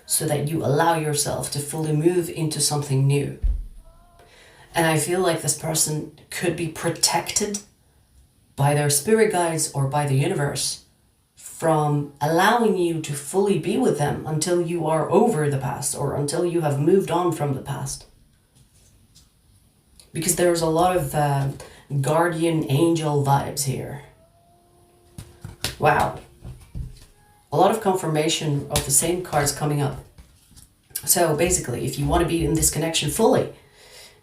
so that you allow yourself to fully move into something new. And I feel like this person could be protected by their spirit guides or by the universe from allowing you to fully be with them until you are over the past or until you have moved on from the past. Because there's a lot of guardian angel vibes here. Wow. A lot of confirmation of the same cards coming up. So basically, if you want to be in this connection fully,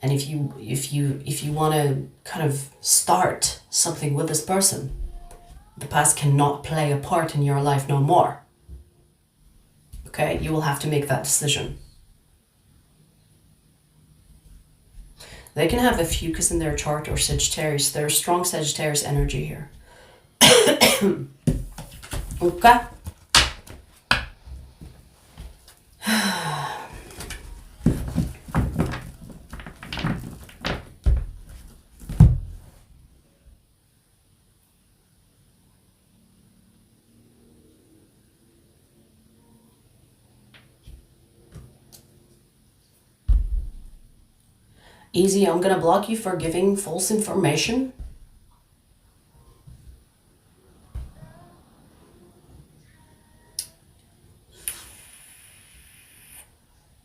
and if you want to kind of start something with this person, the past cannot play a part in your life no more. Okay, you will have to make that decision. They can have Ophiuchus in their chart or Sagittarius. There's strong Sagittarius energy here. Okay. Easy, I'm gonna block you for giving false information.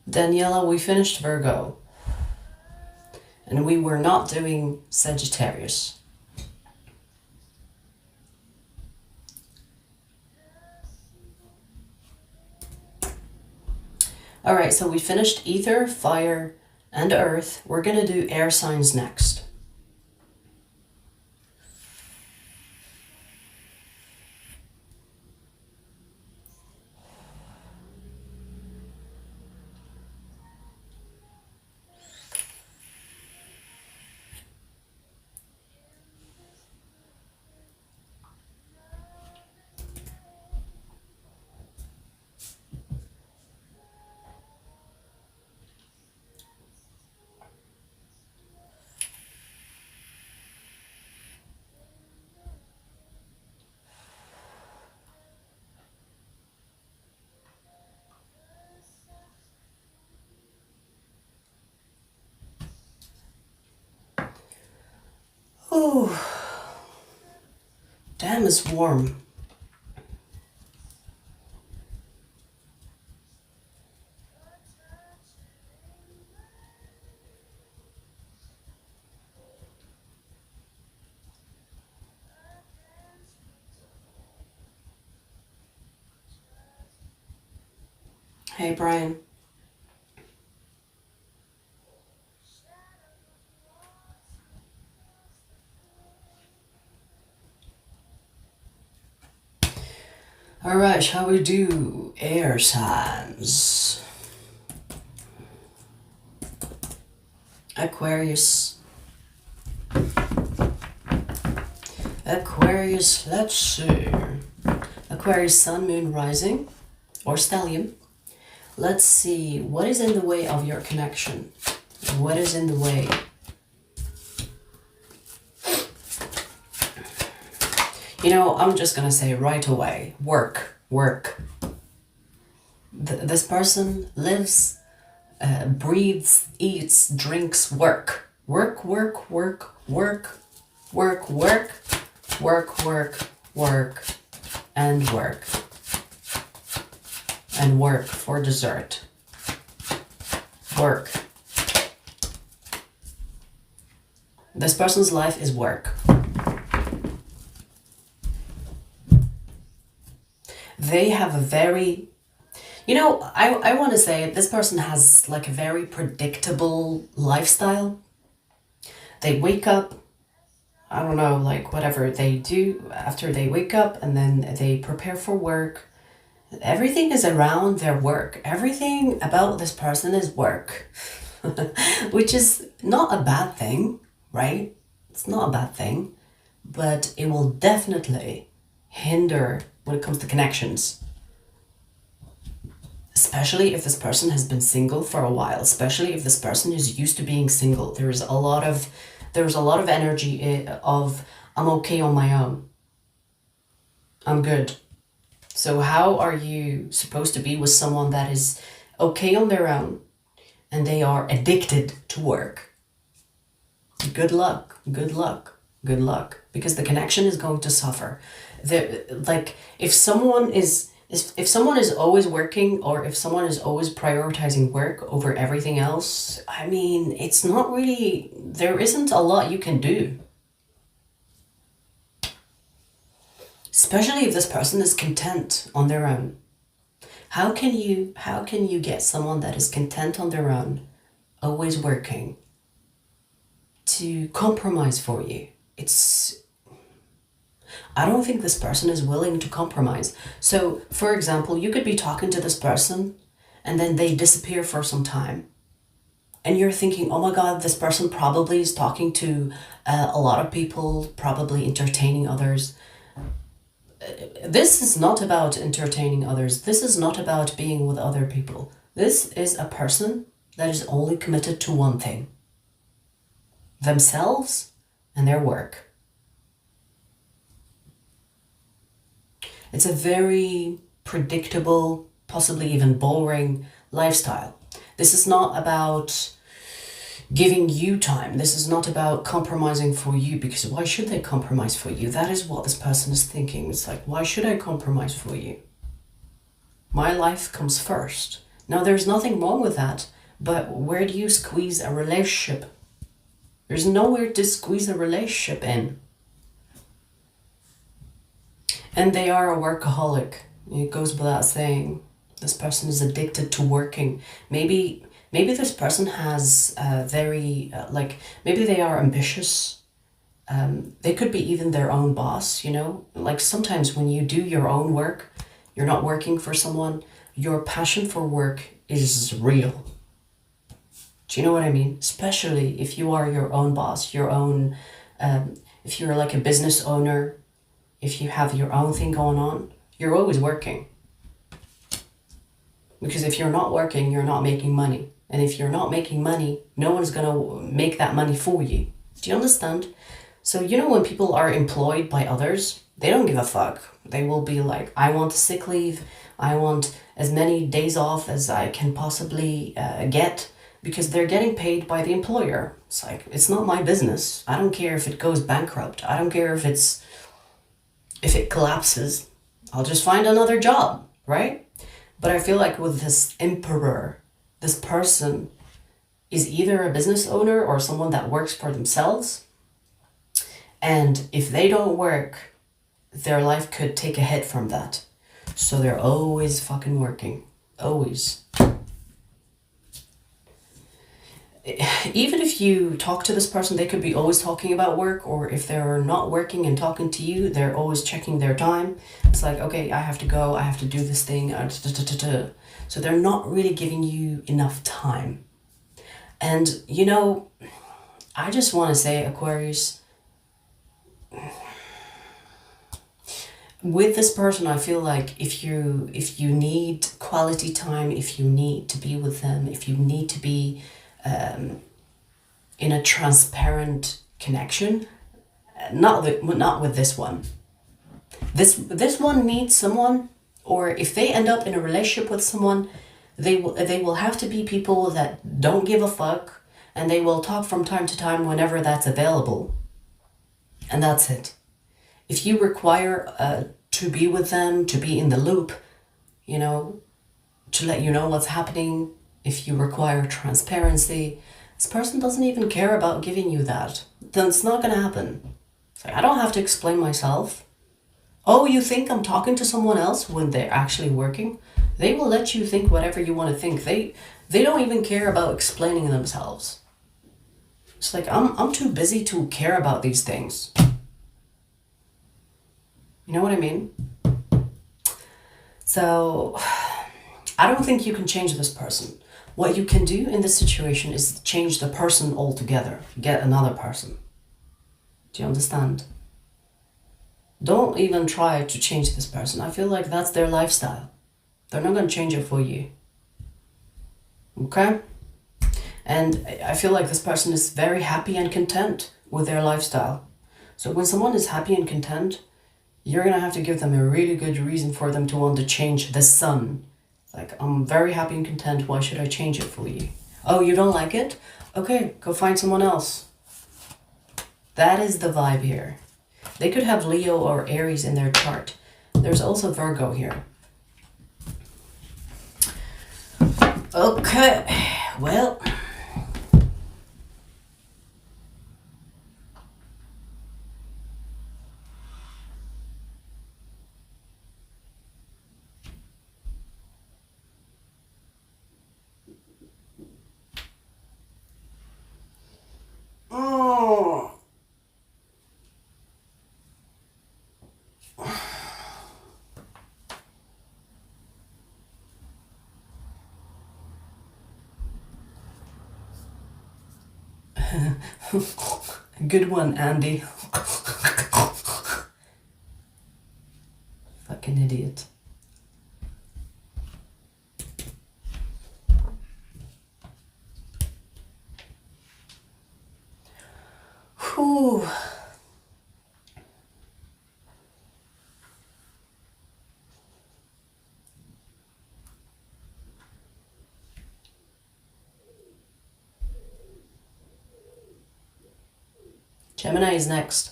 Daniela, we finished Virgo. And we were not doing Sagittarius. Alright, so we finished Ether, Fire, and Earth. We're gonna do air signs next. Ooh. Damn, it's warm. Hey, Brian. Alright, shall we do air signs? Aquarius. Aquarius, let's see. Aquarius, Sun, Moon, Rising, or Stellium. Let's see, what is in the way of your connection? What is in the way? You know, I'm just gonna say right away, work. This person lives, breathes, eats, drinks, work. Work, and work. And work for dessert. Work. This person's life is work. They have a very, you know, I want to say this person has like a very predictable lifestyle. They wake up, I don't know, like whatever they do after they wake up, and then they prepare for work. Everything is around their work. Everything about this person is work, which is not a bad thing, right? It's not a bad thing, but it will definitely hinder when it comes to connections. Especially if this person has been single for a while, especially if this person is used to being single. There's a lot of energy of I'm okay on my own. I'm good. So how are you supposed to be with someone that is okay on their own and they are addicted to work? Good luck, because the connection is going to suffer. Like if someone is always working, or if someone is always prioritizing work over everything else, I mean, it's not really, there isn't a lot you can do. Especially if this person is content on their own. How can you get someone that is content on their own, always working, to compromise for you? I don't think this person is willing to compromise. So, for example, you could be talking to this person and then they disappear for some time. And you're thinking, oh my God, this person probably is talking to a lot of people, probably entertaining others. This is not about entertaining others. This is not about being with other people. This is a person that is only committed to one thing: themselves and their work. It's a very predictable, possibly even boring lifestyle. This is not about giving you time. This is not about compromising for you, because why should they compromise for you? That is what this person is thinking. It's like, why should I compromise for you? My life comes first. Now, there's nothing wrong with that, but where do you squeeze a relationship? There's nowhere to squeeze a relationship in. And they are a workaholic. It goes without saying. This person is addicted to working. Maybe this person has maybe they are ambitious. They could be even their own boss, you know? Like sometimes when you do your own work, you're not working for someone, your passion for work is real. Do you know what I mean? Especially if you are your own boss, your own, if you're like a business owner, if you have your own thing going on, you're always working. Because if you're not working, you're not making money. And if you're not making money, no one's going to make that money for you. Do you understand? So, you know, when people are employed by others, they don't give a fuck. They will be like, I want sick leave. I want as many days off as I can possibly get, because they're getting paid by the employer. It's like, it's not my business. I don't care if it goes bankrupt. I don't care if it collapses. I'll just find another job, right? But I feel like with this emperor, this person is either a business owner or someone that works for themselves. And if they don't work, their life could take a hit from that. So they're always fucking working. Always. Even if you talk to this person, they could be always talking about work, or if they're not working and talking to you, they're always checking their time. It's like, okay, I have to go, I have to do this thing. So they're not really giving you enough time. And, you know, I just want to say, Aquarius, with this person, I feel like if you need quality time, if you need to be with them, if you need to be in a transparent connection, not with this one. This one needs someone, or if they end up in a relationship with someone, they will have to be people that don't give a fuck, and they will talk from time to time whenever that's available. And that's it. If you require to be with them, to be in the loop, you know, to let you know what's happening, if you require transparency, this person doesn't even care about giving you that. Then it's not going to happen. So I don't have to explain myself. Oh, you think I'm talking to someone else when they're actually working? They will let you think whatever you want to think. They don't even care about explaining themselves. It's like, I'm too busy to care about these things. You know what I mean? So I don't think you can change this person. What you can do in this situation is change the person altogether. Get another person. Do you understand? Don't even try to change this person. I feel like that's their lifestyle. They're not going to change it for you. Okay? And I feel like this person is very happy and content with their lifestyle. So when someone is happy and content, you're going to have to give them a really good reason for them to want to change the sun. Like, I'm very happy and content. Why should I change it for you? Oh, you don't like it? Okay, go find someone else. That is the vibe here. They could have Leo or Aries in their chart. There's also Virgo here. Okay, well. Oh. Good one, Andy. Fucking idiot. Whew. Gemini is next.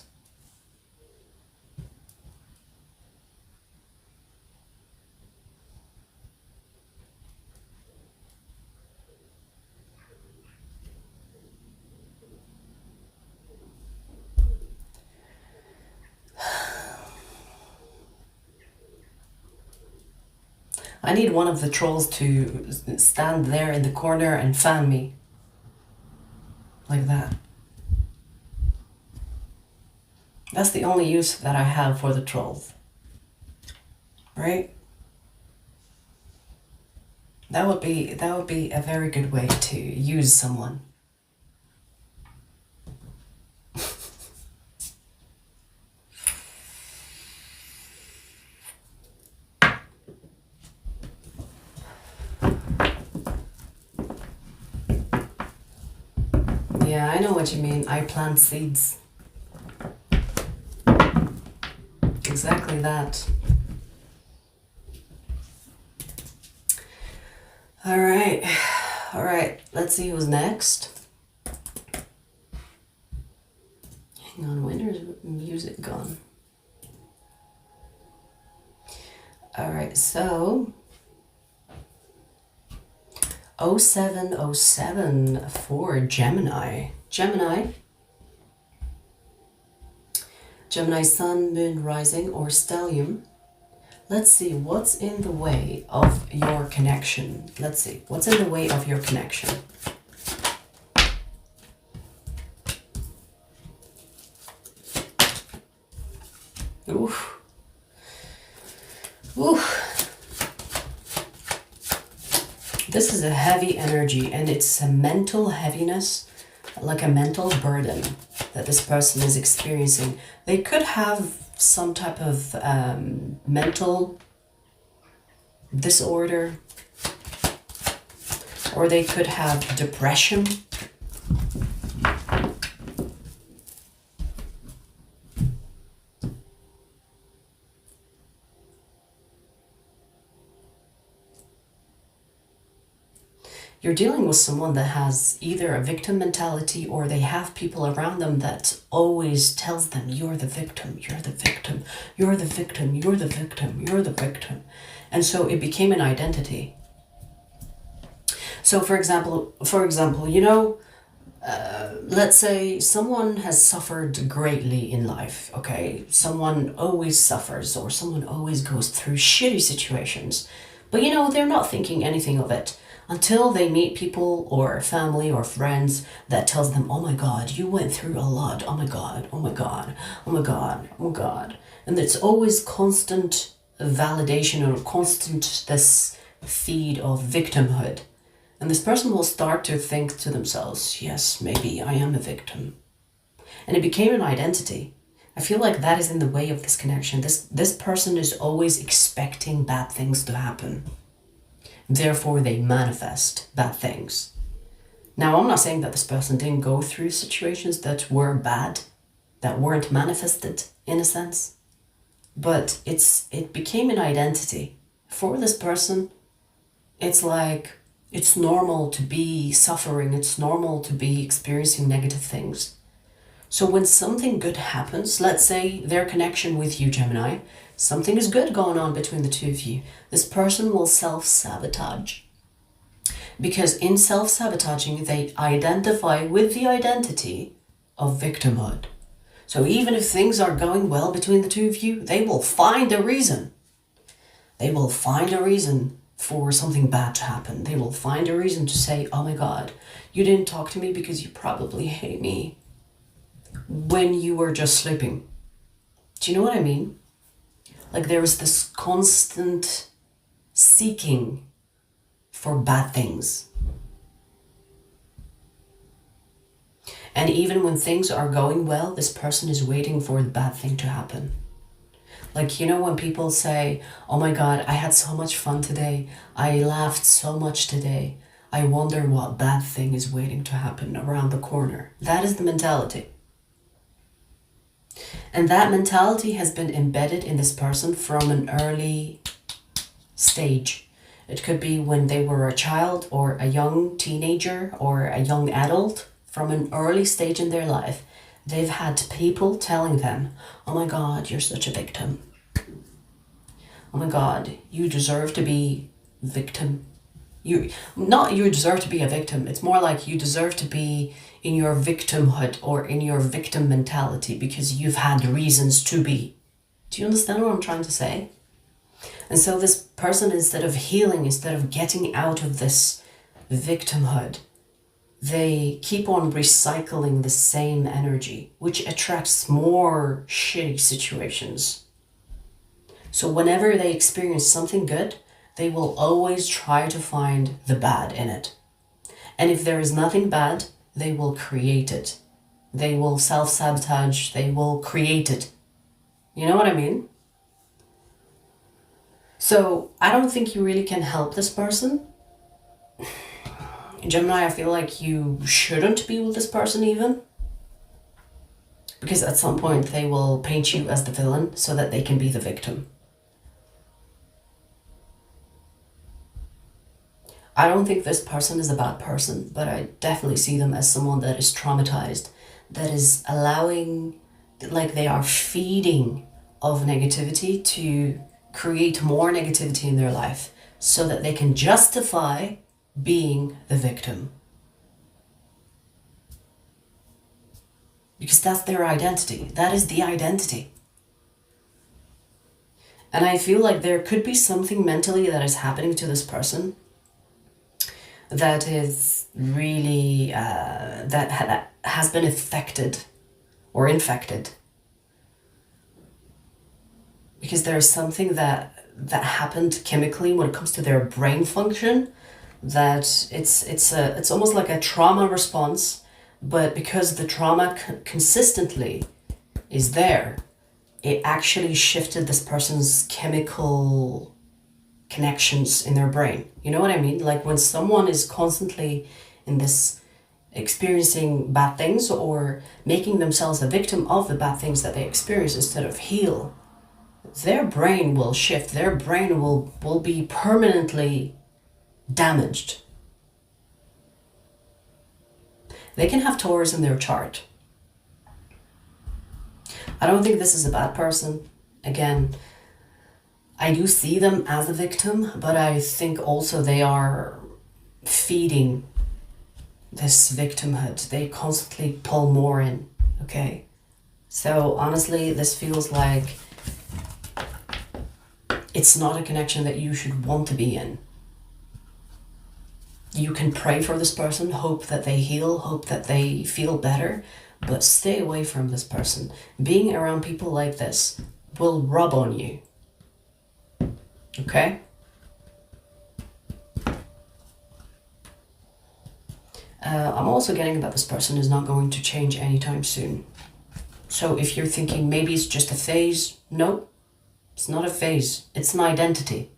I need one of the trolls to stand there in the corner and fan me. Like that. That's the only use that I have for the trolls. Right? That would be a very good way to use someone. Yeah, I know what you mean. I plant seeds. Exactly that. All right, let's see who's next. Hang on, when is music gone? All right, so 0707 for Gemini. Gemini sun, moon, rising, or stellium. Let's see what's in the way of your connection. Let's see what's in the way of your connection. Oof. Oof. This is a heavy energy, and it's a mental heaviness, like a mental burden that this person is experiencing. They could have some type of mental disorder, or they could have depression. You're dealing with someone that has either a victim mentality, or they have people around them that always tells them, you're the victim, you're the victim, you're the victim, you're the victim, you're the victim. And so it became an identity. So for example, you know, let's say someone has suffered greatly in life, okay? Someone always suffers, or someone always goes through shitty situations. But you know, they're not thinking anything of it until they meet people or family or friends that tells them, oh my God, you went through a lot. Oh my God, oh my God, oh my God, oh my God. And it's always constant validation, or constant this feed of victimhood. And this person will start to think to themselves, yes, maybe I am a victim. And it became an identity. I feel like that is in the way of this connection. This person is always expecting bad things to happen. Therefore, they manifest bad things. Now, I'm not saying that this person didn't go through situations that were bad, that weren't manifested in a sense. But it became an identity. For this person, it's like, it's normal to be suffering. It's normal to be experiencing negative things. So when something good happens, let's say their connection with you, Gemini, something is good going on between the two of you, this person will self-sabotage. Because in self-sabotaging, they identify with the identity of victimhood. So even if things are going well between the two of you, they will find a reason. They will find a reason for something bad to happen. They will find a reason to say, oh my God, you didn't talk to me because you probably hate me when you were just sleeping. Do you know what I mean? Like there is this constant seeking for bad things. And even when things are going well, this person is waiting for the bad thing to happen. Like, you know, when people say, oh my God, I had so much fun today. I laughed so much today. I wonder what bad thing is waiting to happen around the corner. That is the mentality. And that mentality has been embedded in this person from an early stage. It could be when they were a child or a young teenager or a young adult. From an early stage in their life, they've had people telling them, oh my God, you're such a victim. Oh my God, you deserve to be victim. You deserve to be a victim. It's more like you deserve to be in your victimhood or in your victim mentality because you've had reasons to be. Do you understand what I'm trying to say? And so this person, instead of healing, instead of getting out of this victimhood, they keep on recycling the same energy, which attracts more shitty situations. So whenever they experience something good, they will always try to find the bad in it. And if there is nothing bad, they will create it. They will self-sabotage, they will create it. You know what I mean? So I don't think you really can help this person. Gemini, I feel like you shouldn't be with this person even. Because at some point they will paint you as the villain so that they can be the victim. I don't think this person is a bad person, but I definitely see them as someone that is traumatized, that is allowing, like they are feeding of negativity to create more negativity in their life so that they can justify being the victim. Because that's their identity. That is the identity. And I feel like there could be something mentally that is happening to this person that is really, that has been affected or infected. Because there is something that happened chemically when it comes to their brain function, that it's almost like a trauma response, but because the trauma consistently is there, it actually shifted this person's chemical connections in their brain. You know what I mean? Like when someone is constantly in this experiencing bad things or making themselves a victim of the bad things that they experience instead of heal, their brain will shift. Their brain will be permanently damaged. They can have Taurus in their chart. I don't think this is a bad person. Again, I do see them as a victim, but I think also they are feeding this victimhood. They constantly pull more in, okay? So honestly, this feels like it's not a connection that you should want to be in. You can pray for this person, hope that they heal, hope that they feel better, but stay away from this person. Being around people like this will rub on you. Okay? I'm also getting that this person is not going to change anytime soon. So if you're thinking maybe it's just a phase, no, it's not a phase. It's an identity.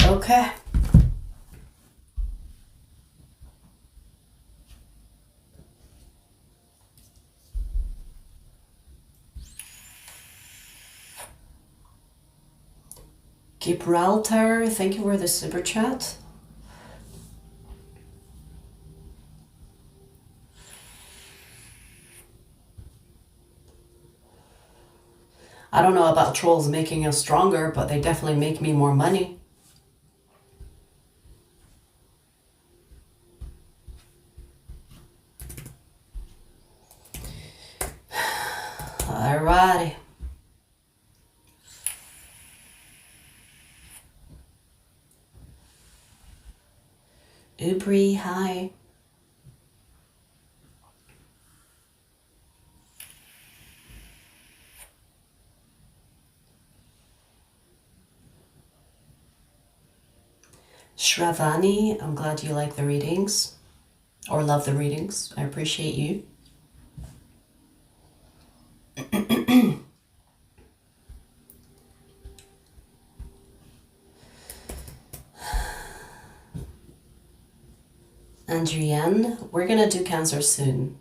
Okay. Gibraltar, thank you for the super chat. I don't know about trolls making us stronger, but they definitely make me more money. Alrighty. Ubri, hi. Shravani, I'm glad you like the readings or love the readings. I appreciate you. Adrienne, we're gonna do Cancer soon.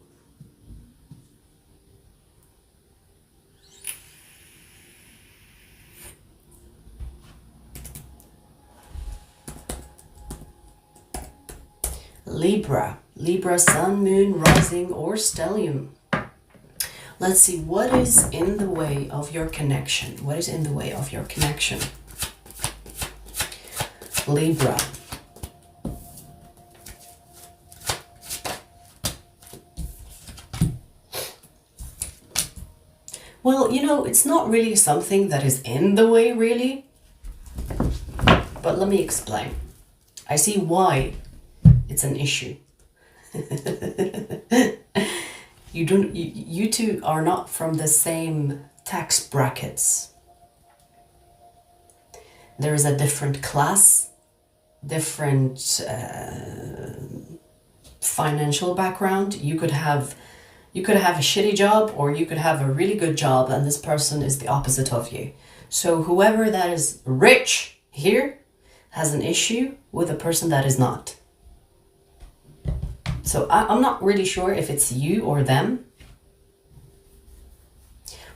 Libra, Libra, Sun, Moon, Rising, or Stellium. Let's see, what is in the way of your connection? What is in the way of your connection? Libra. Well, you know, it's not really something that is in the way, really. But let me explain. I see why it's an issue. You two are not from the same tax brackets. There is a different class, different financial background. You could have a shitty job, or you could have a really good job, and this person is the opposite of you. So whoever that is rich here has an issue with a person that is not. So I'm not really sure if it's you or them,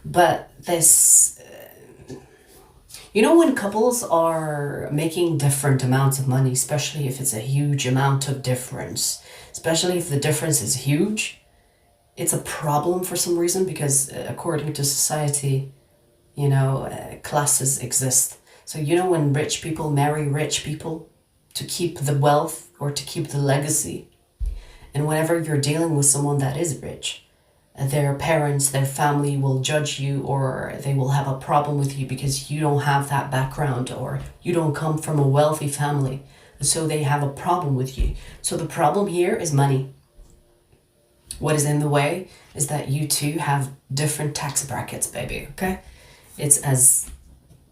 but this, you know, when couples are making different amounts of money, especially if it's a huge amount of difference, especially if the difference is huge, it's a problem for some reason, because according to society, you know, classes exist. So, you know, when rich people marry rich people to keep the wealth or to keep the legacy, and whenever you're dealing with someone that is rich, their parents, their family will judge you, or they will have a problem with you because you don't have that background, or you don't come from a wealthy family. So they have a problem with you. So the problem here is money. What is in the way is that you two have different tax brackets, baby, okay? It's as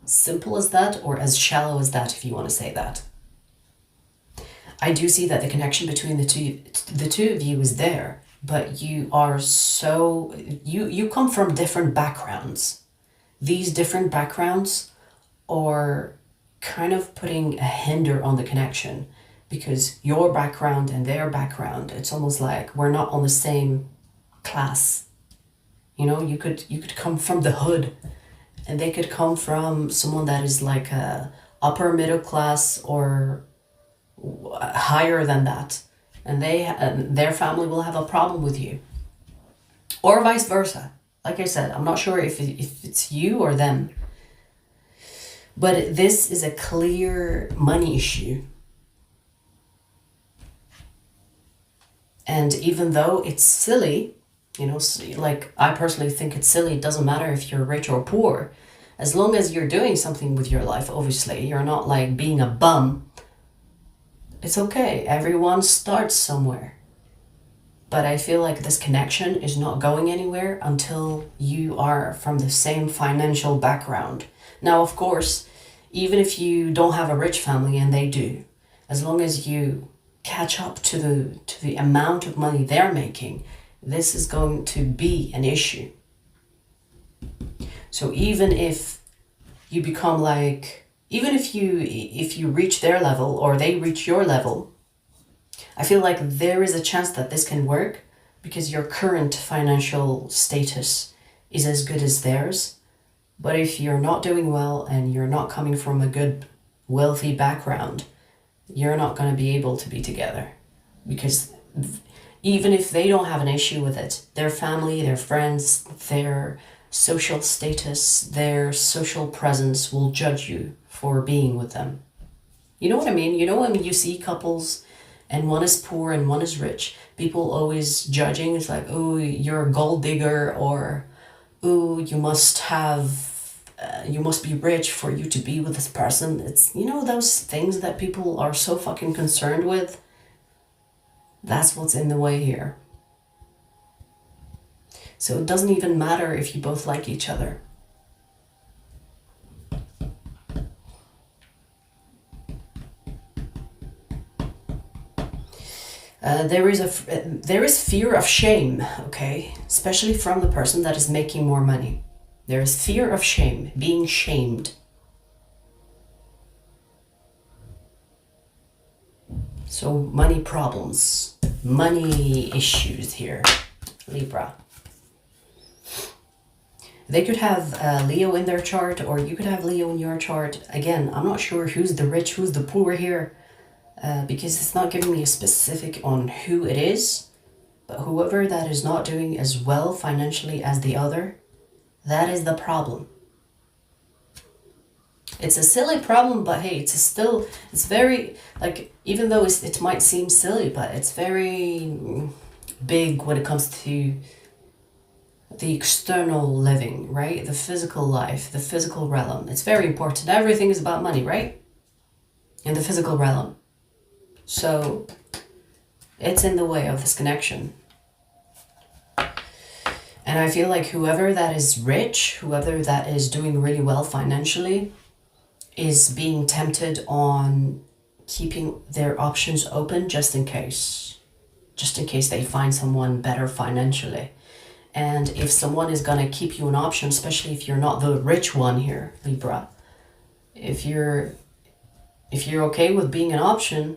simple as that, or as shallow as that, if you want to say that. I do see that the connection between the two of you is there, but you are so, you come from different backgrounds. These different backgrounds are kind of putting a hinder on the connection, because your background and their background, it's almost like we're not on the same class. You know, you could come from the hood, and they could come from someone that is like a upper middle class or higher than that, and their family will have a problem with you, or vice versa. Like I said, I'm not sure if it's you or them, but this is a clear money issue. And even though it's silly, you know, like I personally think it's silly, it doesn't matter if you're rich or poor, as long as you're doing something with your life. Obviously you're not like being a bum. It's okay, everyone starts somewhere. But I feel like this connection is not going anywhere until you are from the same financial background. Now, of course, even if you don't have a rich family and they do, as long as you catch up to the amount of money they're making, this is going to be an issue. So even if you become like, even if you reach their level or they reach your level, I feel like there is a chance that this can work, because your current financial status is as good as theirs. But if you're not doing well and you're not coming from a good, wealthy background, you're not going to be able to be together, because even if they don't have an issue with it, their family, their friends, their social status, their social presence will judge you for being with them. You know what I mean? You know, when you see couples and one is poor and one is rich, people always judging. It's like, oh, you're a gold digger, or oh, you must be rich for you to be with this person. It's, you know, those things that people are so fucking concerned with. That's what's in the way here. So it doesn't even matter if you both like each other. There is fear of shame, okay? Especially from the person that is making more money. There is fear of shame, being shamed. So money problems, money issues here, Libra. They could have Leo in their chart, or you could have Leo in your chart. Again, I'm not sure who's the rich, who's the poor here. Because it's not giving me a specific on who it is, but whoever that is not doing as well financially as the other, that is the problem. It's a silly problem, but hey, it's very, like, even though it might seem silly, but it's very big when it comes to the external living, right? The physical life, the physical realm. It's very important. Everything is about money, right? In the physical realm. So it's in the way of this connection. And I feel like whoever that is rich, whoever that is doing really well financially, is being tempted on keeping their options open just in case. Just in case they find someone better financially. And if someone is going to keep you an option, especially if you're not the rich one here, Libra, if you're okay with being an option,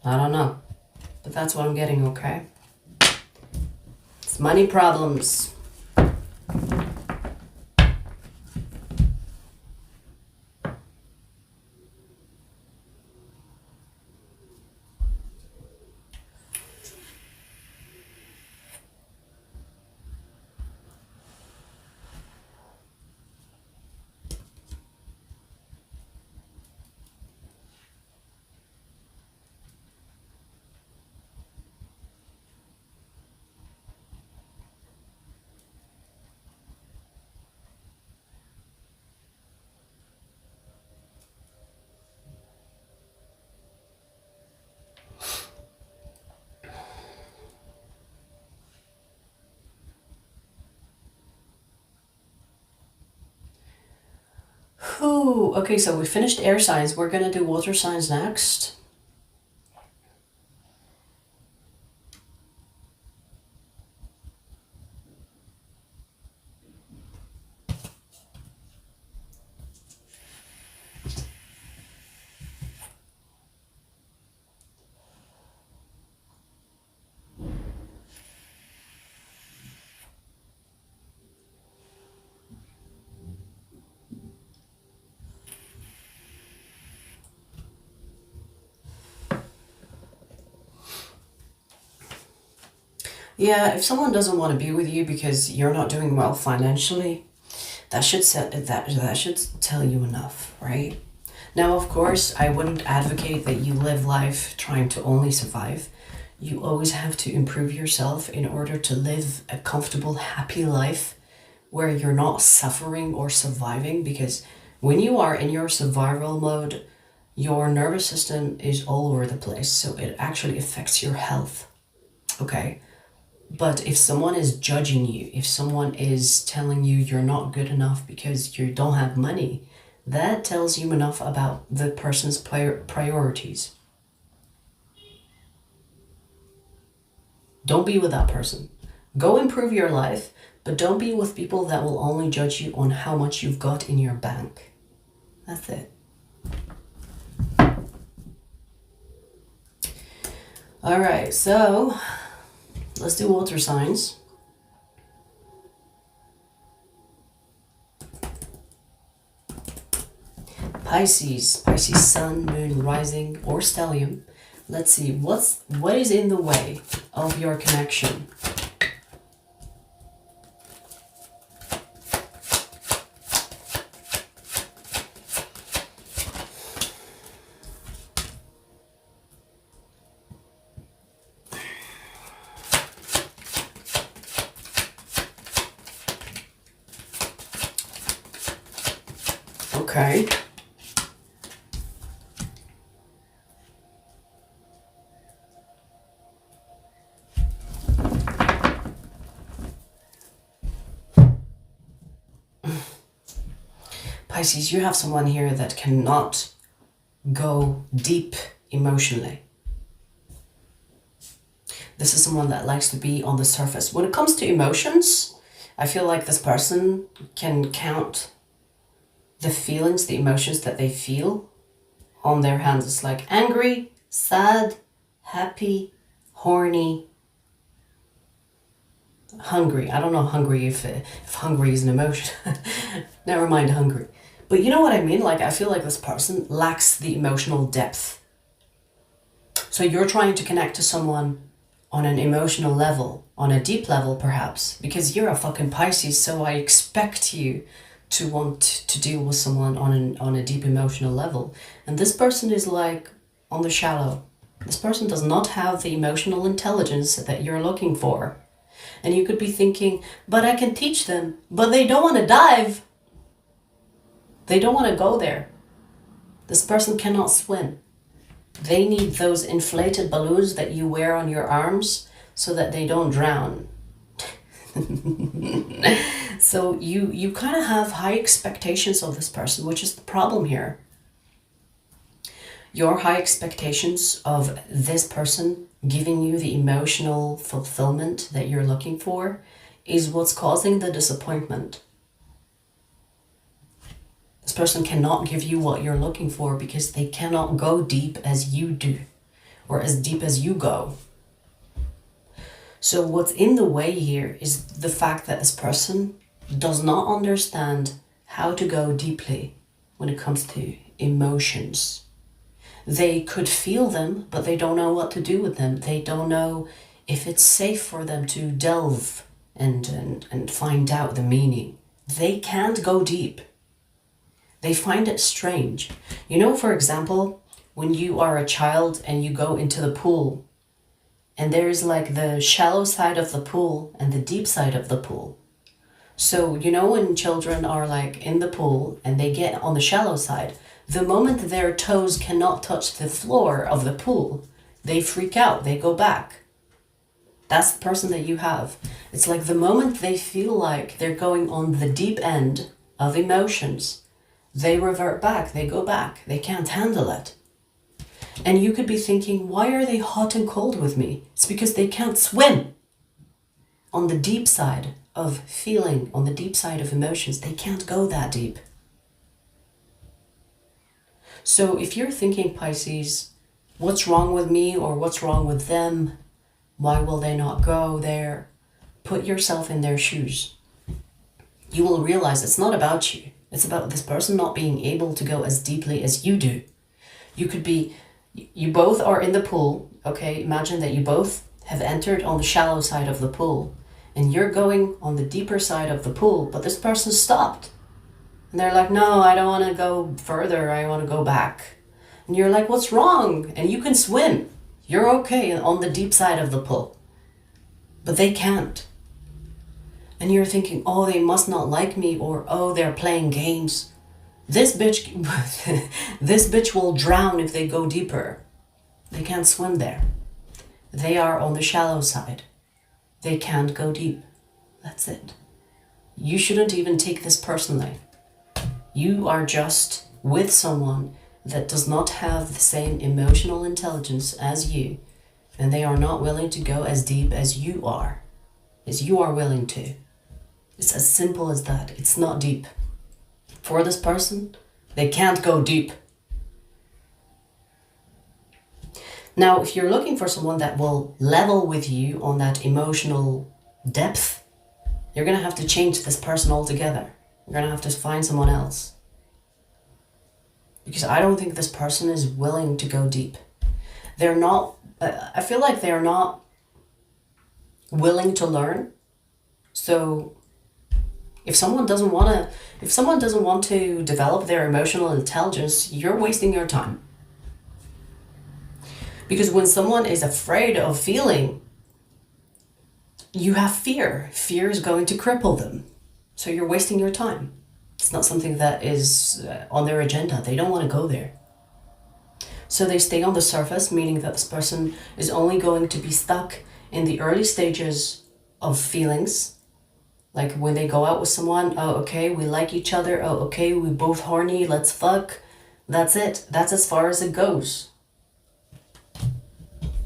I don't know, but that's what I'm getting, okay? It's money problems. Ooh, okay, so we finished air signs. We're gonna do water signs next. Yeah, if someone doesn't want to be with you because you're not doing well financially, that should tell you enough, right? Now, of course, I wouldn't advocate that you live life trying to only survive. You always have to improve yourself in order to live a comfortable, happy life where you're not suffering or surviving, because when you are in your survival mode, your nervous system is all over the place, so it actually affects your health, okay? But if someone is judging you, if someone is telling you you're not good enough because you don't have money, that tells you enough about the person's priorities. Don't be with that person. Go improve your life, but don't be with people that will only judge you on how much you've got in your bank. That's it. All right, so let's do water signs. Pisces sun, moon, rising, or stellium. Let's see, what is in the way of your connection? Okay. Pisces, you have someone here that cannot go deep emotionally. This is someone that likes to be on the surface. When it comes to emotions, I feel like this person can count the feelings, the emotions that they feel on their hands. It's like angry, sad, happy, horny, hungry. I don't know hungry if hungry is an emotion. Never mind hungry. But you know what I mean? Like, I feel like this person lacks the emotional depth. So you're trying to connect to someone on an emotional level, on a deep level perhaps, because you're a fucking Pisces, so I expect you to want to deal with someone on a deep emotional level. And this person is like on the shallow. This person does not have the emotional intelligence that you're looking for. And you could be thinking, but I can teach them, but they don't want to dive. They don't want to go there. This person cannot swim. They need those inflated balloons that you wear on your arms so that they don't drown. So you kind of have high expectations of this person, which is the problem here. Your high expectations of this person giving you the emotional fulfillment that you're looking for is what's causing the disappointment. This person cannot give you what you're looking for because they cannot go deep as you do, or as deep as you go. So what's in the way here is the fact that this person does not understand how to go deeply when it comes to emotions. They could feel them, but they don't know what to do with them. They don't know if it's safe for them to delve and find out the meaning. They can't go deep. They find it strange. You know, for example, when you are a child and you go into the pool, and there is like the shallow side of the pool and the deep side of the pool. So, you know, when children are like in the pool and they get on the shallow side, the moment their toes cannot touch the floor of the pool, they freak out, they go back. That's the person that you have. It's like the moment they feel like they're going on the deep end of emotions, they revert back, they go back, they can't handle it. And you could be thinking, why are they hot and cold with me? It's because they can't swim. On the deep side of feeling, on the deep side of emotions, they can't go that deep. So if you're thinking, Pisces, what's wrong with me or what's wrong with them? Why will they not go there? Put yourself in their shoes. You will realize it's not about you. It's about this person not being able to go as deeply as you do. You could be, you both are in the pool, okay? Imagine that you both have entered on the shallow side of the pool and you're going on the deeper side of the pool, but this person stopped. And they're like, no, I don't want to go further. I want to go back. And you're like, what's wrong? And you can swim. You're okay on the deep side of the pool. But they can't. And you're thinking, oh, they must not like me, or oh, they're playing games. This bitch will drown if they go deeper. They can't swim there. They are on the shallow side. They can't go deep. That's it. You shouldn't even take this personally. You are just with someone that does not have the same emotional intelligence as you, and they are not willing to go as deep as you are willing to. It's as simple as that. It's not deep. For this person, they can't go deep. Now, if you're looking for someone that will level with you on that emotional depth, you're going to have to change this person altogether. You're going to have to find someone else. Because I don't think this person is willing to go deep. They're not, I feel like they're not willing to learn. So if someone doesn't want to develop their emotional intelligence, you're wasting your time. Because when someone is afraid of feeling, you have fear. Fear is going to cripple them. So you're wasting your time. It's not something that is on their agenda. They don't want to go there. So they stay on the surface, meaning that this person is only going to be stuck in the early stages of feelings. Like when they go out with someone, oh, okay, we like each other. Oh, okay, we both horny, let's fuck. That's it. That's as far as it goes.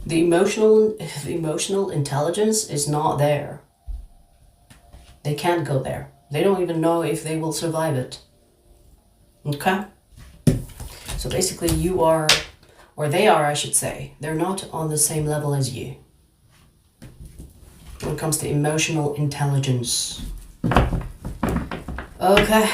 The emotional intelligence is not there. They can't go there. They don't even know if they will survive it. Okay? So basically you are, or they are, I should say, they're not on the same level as you when it comes to emotional intelligence. Okay.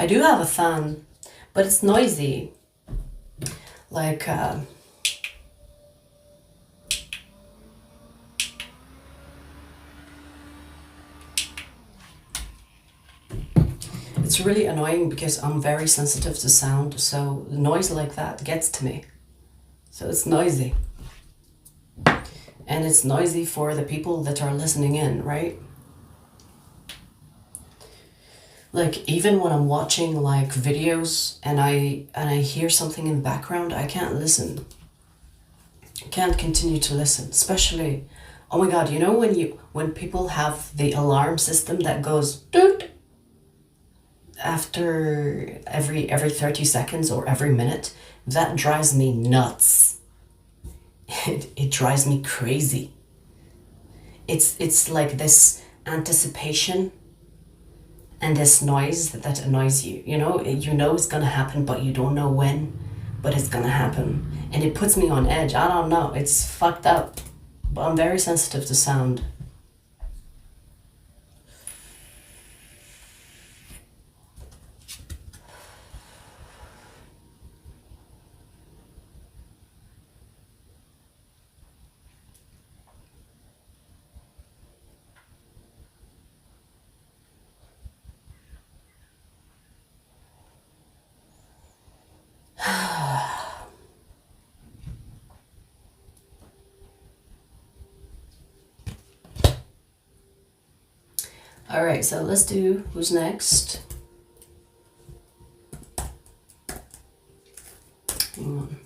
I do have a fan, but it's noisy. Like, it's really annoying because I'm very sensitive to sound, so noise like that gets to me. So it's noisy. And it's noisy for the people that are listening in, right? Like, even when I'm watching like videos and I hear something in the background, I can't listen. I can't continue to listen, especially, oh my god, you know when people have the alarm system that goes doot after every 30 seconds or every minute, that drives me nuts. It drives me crazy. It's like this anticipation and this noise that annoys you. You know it's gonna happen, but you don't know when, but it's gonna happen. And it puts me on edge. I don't know, it's fucked up. But I'm very sensitive to sound. All right, so let's do who's next. Hang on.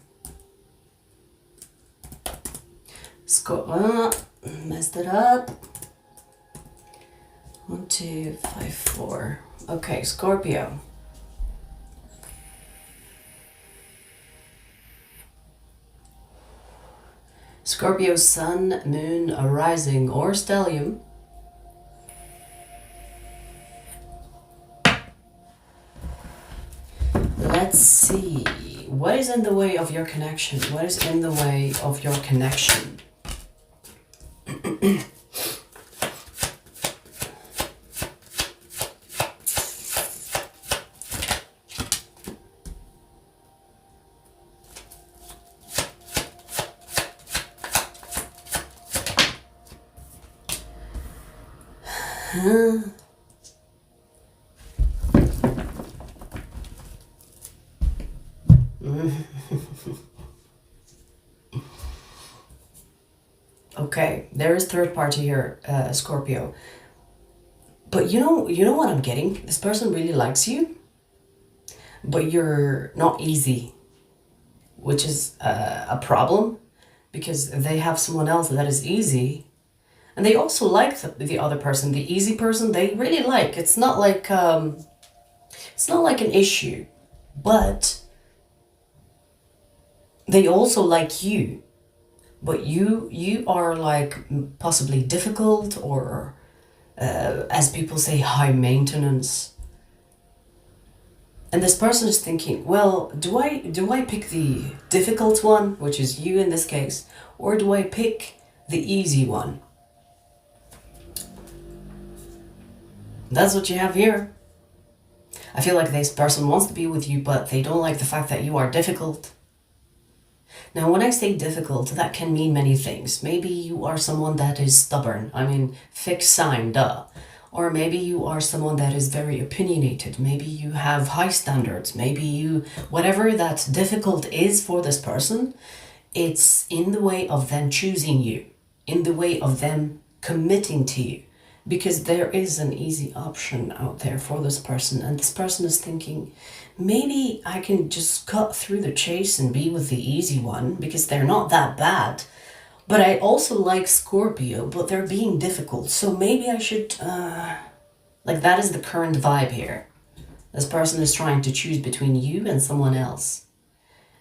Messed it up. 1, 2, 5, 4. Okay, Scorpio. Scorpio sun, moon, rising, or stellium. Let's see. What is in the way of your connection? What is in the way of your connection? Okay, there is third party here, Scorpio. But you know what I'm getting? This person really likes you, but you're not easy, which is a problem, because they have someone else that is easy, and they also like the other person, the easy person. They really like. It's not like an issue, but they also like you. But you are like possibly difficult, or as people say, high maintenance. And this person is thinking, well, do I pick the difficult one, which is you in this case, or do I pick the easy one? That's what you have here. I feel like this person wants to be with you, but they don't like the fact that you are difficult. Now, when I say difficult, that can mean many things. Maybe you are someone that is stubborn. I mean, fixed sign, duh. Or maybe you are someone that is very opinionated. Maybe you have high standards. Maybe whatever that difficult is for this person, it's in the way of them choosing you, in the way of them committing to you. Because there is an easy option out there for this person, and this person is thinking, maybe I can just cut through the chase and be with the easy one because they're not that bad. But I also like Scorpio, but they're being difficult. So maybe I should, like, that is the current vibe here. This person is trying to choose between you and someone else.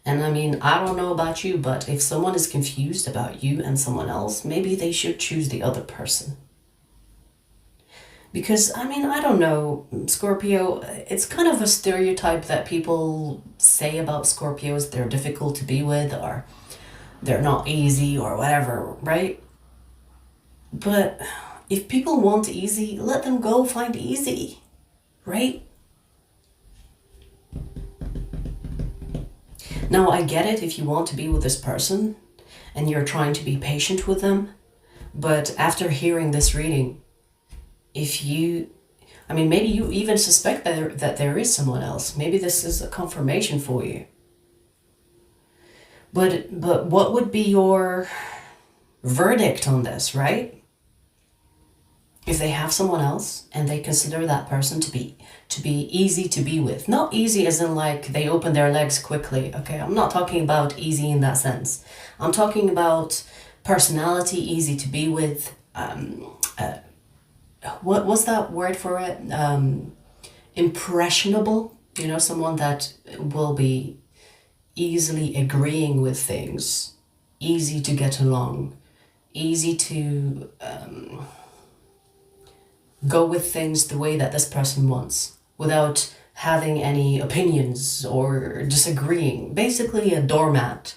And I mean, I don't know about you, but if someone is confused about you and someone else, maybe they should choose the other person. Because, I mean, I don't know, Scorpio, it's kind of a stereotype that people say about Scorpios. They're difficult to be with, or they're not easy, or whatever, right? But if people want easy, let them go find easy, right? Now, I get it if you want to be with this person and you're trying to be patient with them, but after hearing this reading, if you, I mean, maybe you even suspect that there is someone else. Maybe this is a confirmation for you. But what would be your verdict on this, right? If they have someone else and they consider that person to be easy to be with. Not easy as in like they open their legs quickly, okay? I'm not talking about easy in that sense. I'm talking about personality, easy to be with, what was that word for it? Impressionable, you know, someone that will be easily agreeing with things, easy to get along, easy to go with things the way that this person wants without having any opinions or disagreeing. Basically a doormat.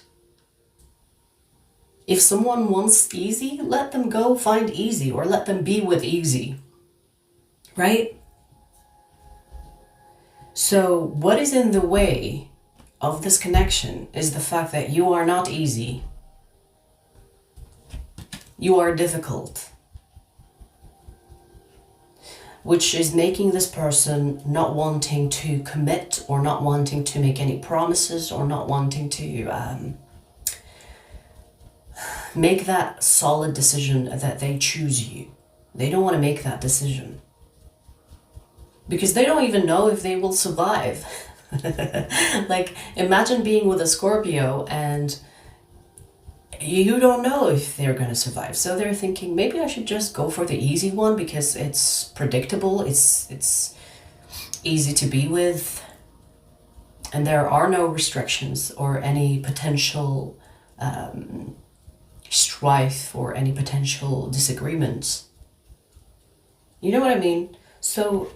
If someone wants easy, let them go find easy, or let them be with easy, right? So what is in the way of this connection is the fact that you are not easy. You are difficult, which is making this person not wanting to commit, or not wanting to make any promises, or not wanting to make that solid decision that they choose you. They don't want to make that decision because they don't even know if they will survive. Like, imagine being with a Scorpio and you don't know if they're going to survive. So they're thinking, maybe I should just go for the easy one because it's predictable, it's easy to be with, and there are no restrictions or any potential strife or any potential disagreements. You know what I mean? So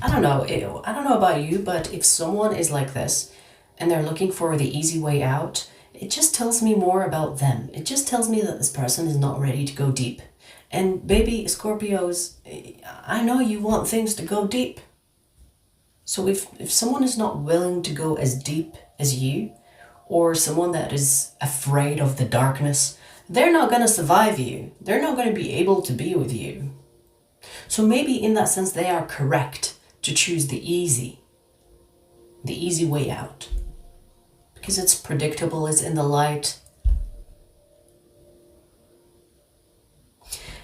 I don't know about you, but if someone is like this and they're looking for the easy way out, it just tells me more about them. It just tells me that this person is not ready to go deep. And baby Scorpios, I know you want things to go deep. So if someone is not willing to go as deep as you, or someone that is afraid of the darkness, they're not going to survive you. They're not going to be able to be with you. So maybe in that sense, they are correct to choose the easy way out. Because it's predictable, it's in the light.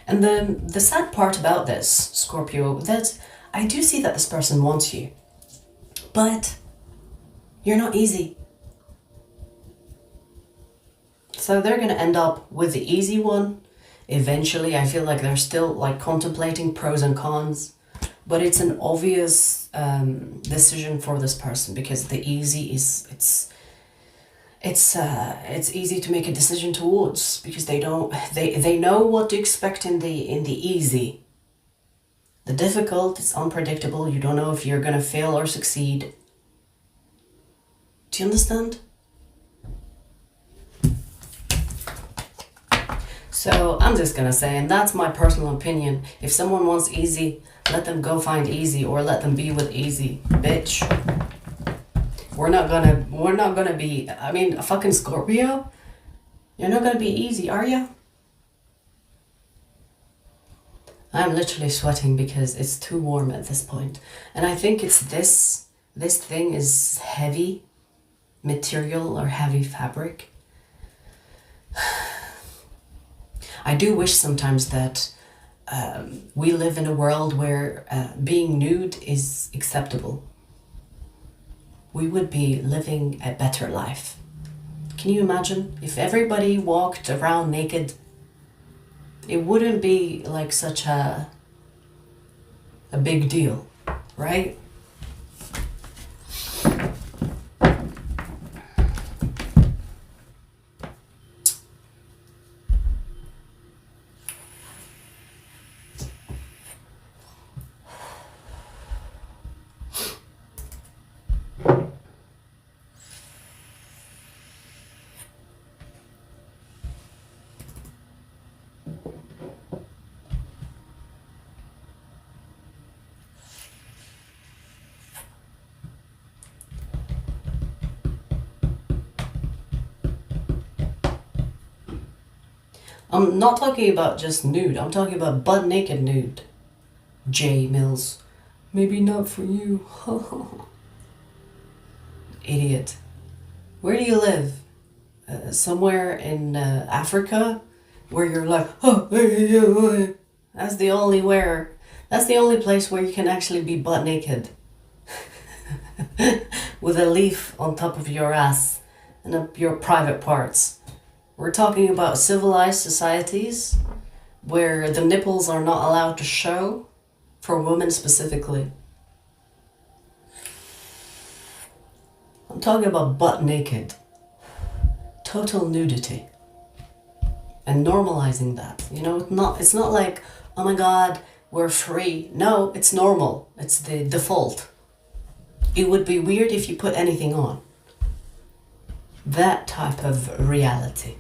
And the sad part about this, Scorpio, that I do see that this person wants you, but you're not easy. So they're going to end up with the easy one. Eventually, I feel like they're still like contemplating pros and cons, but it's an obvious decision for this person because the easy is it's easy to make a decision towards because they know what to expect in the easy. The difficult is unpredictable. You don't know if you're gonna fail or succeed. Do you understand? So I'm just gonna say, and that's my personal opinion, if someone wants easy, let them go find easy, or let them be with easy, bitch. We're not gonna be, I mean, a fucking Scorpio, you're not gonna be easy, are you? I'm literally sweating because it's too warm at this point. And I think it's this thing is heavy material or heavy fabric. I do wish sometimes that we live in a world where being nude is acceptable. We would be living a better life. Can you imagine if everybody walked around naked? It wouldn't be like such a big deal, right? I'm not talking about just nude. I'm talking about butt naked nude. J. Mills. Maybe not for you. Idiot. Where do you live? Somewhere in Africa? Where you're like, oh, that's the only place where you can actually be butt naked. With a leaf on top of your ass and your private parts. We're talking about civilized societies where the nipples are not allowed to show, for women specifically. I'm talking about butt naked. Total nudity. And normalizing that. You know, it's not like, oh my god, we're free. No, it's normal. It's the default. It would be weird if you put anything on. That type of reality.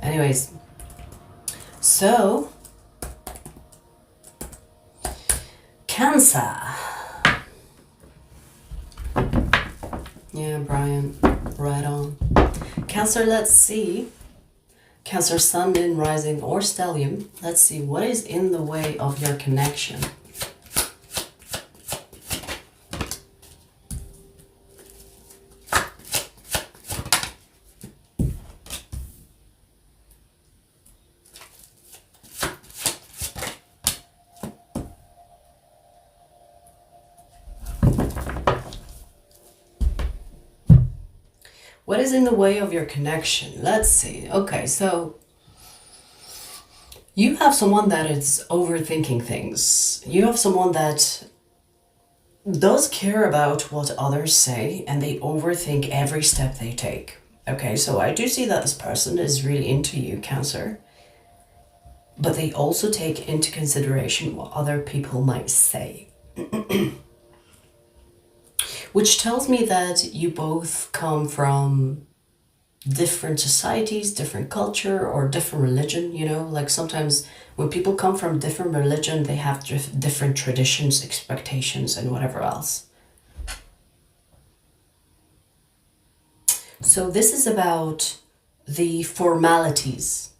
Anyways, so Cancer. Yeah, Brian, right on. Cancer, let's see. Cancer, Sun, Moon, Rising, or Stellium. Let's see what is in the way of your connection. What is in the way of your connection? Let's see. Okay, so you have someone that is overthinking things. You have someone that does care about what others say and they overthink every step they take. Okay, so I do see that this person is really into you, Cancer. But they also take into consideration what other people might say. Which tells me that you both come from different societies, different culture, or different religion, you know? Like sometimes when people come from different religion, they have different traditions, expectations, and whatever else. So this is about the formalities,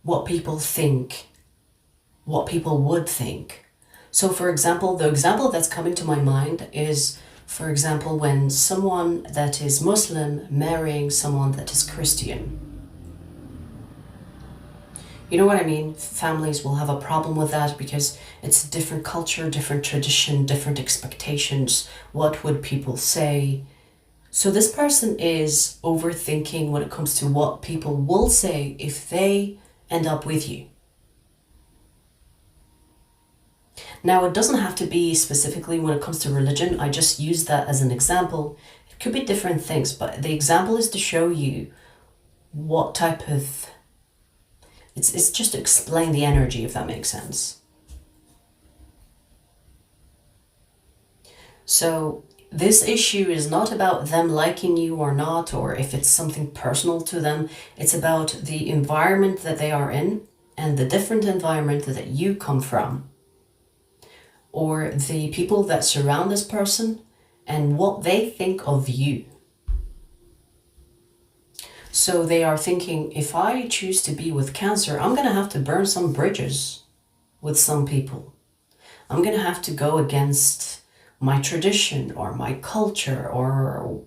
what people think, what people would think. So for example, the example that's coming to my mind is, for example, when someone that is Muslim marrying someone that is Christian. You know what I mean? Families will have a problem with that because it's a different culture, different tradition, different expectations. What would people say? So this person is overthinking when it comes to what people will say if they end up with you. Now, it doesn't have to be specifically when it comes to religion. I just use that as an example. It could be different things, but the example is to show you what type of... It's just to explain the energy, if that makes sense. So this issue is not about them liking you or not, or if it's something personal to them. It's about the environment that they are in and the different environment that you come from, or the people that surround this person and what they think of you. So they are thinking, if I choose to be with Cancer, I'm going to have to burn some bridges with some people. I'm going to have to go against my tradition or my culture or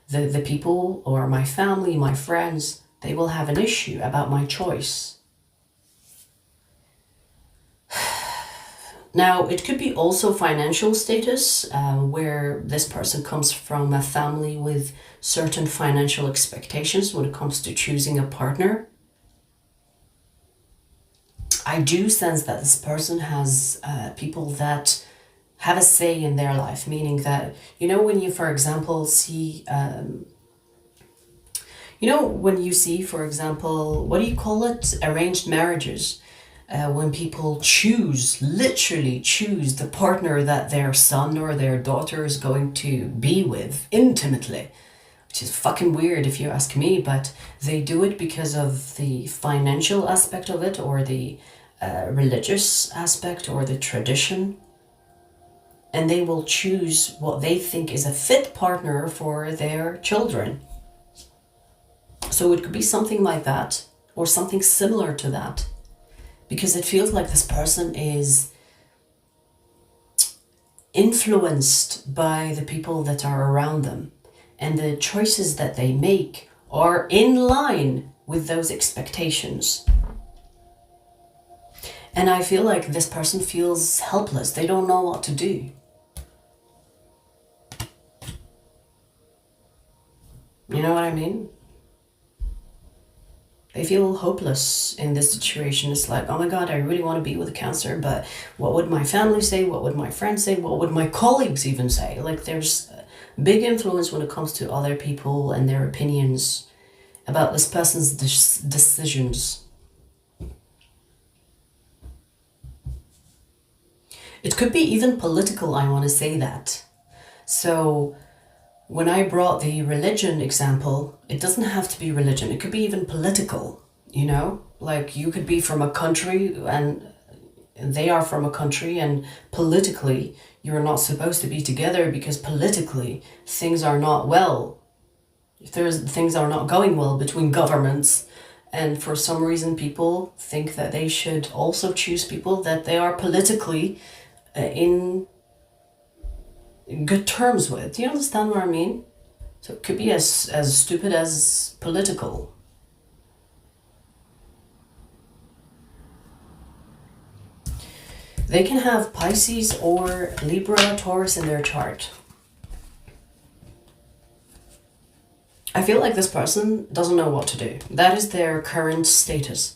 the people or my family, my friends, they will have an issue about my choice. Now, it could be also financial status, where this person comes from a family with certain financial expectations when it comes to choosing a partner. I do sense that this person has people that have a say in their life, meaning that, you know, when you, for example, see, for example, what do you call it? Arranged marriages. When people literally choose the partner that their son or their daughter is going to be with intimately, which is fucking weird if you ask me, but they do it because of the financial aspect of it, or the religious aspect, or the tradition. And they will choose what they think is a fit partner for their children. So it could be something like that, or something similar to that. Because it feels like this person is influenced by the people that are around them. And the choices that they make are in line with those expectations. And I feel like this person feels helpless. They don't know what to do. You know what I mean? They feel hopeless in this situation. It's like, oh my God, I really want to be with a Cancer, but what would my family say? What would my friends say? What would my colleagues even say? Like, there's a big influence when it comes to other people and their opinions about this person's decisions. It could be even political, I want to say that. So when I brought the religion example, it doesn't have to be religion. It could be even political, you know? Like, you could be from a country and they are from a country, and politically you're not supposed to be together because politically things are not well. Things are not going well between governments. And for some reason people think that they should also choose people that they are politically in good terms with. Do you understand what I mean? So it could be as stupid as political. They can have Pisces or Libra, Taurus in their chart. I feel like this person doesn't know what to do. That is their current status.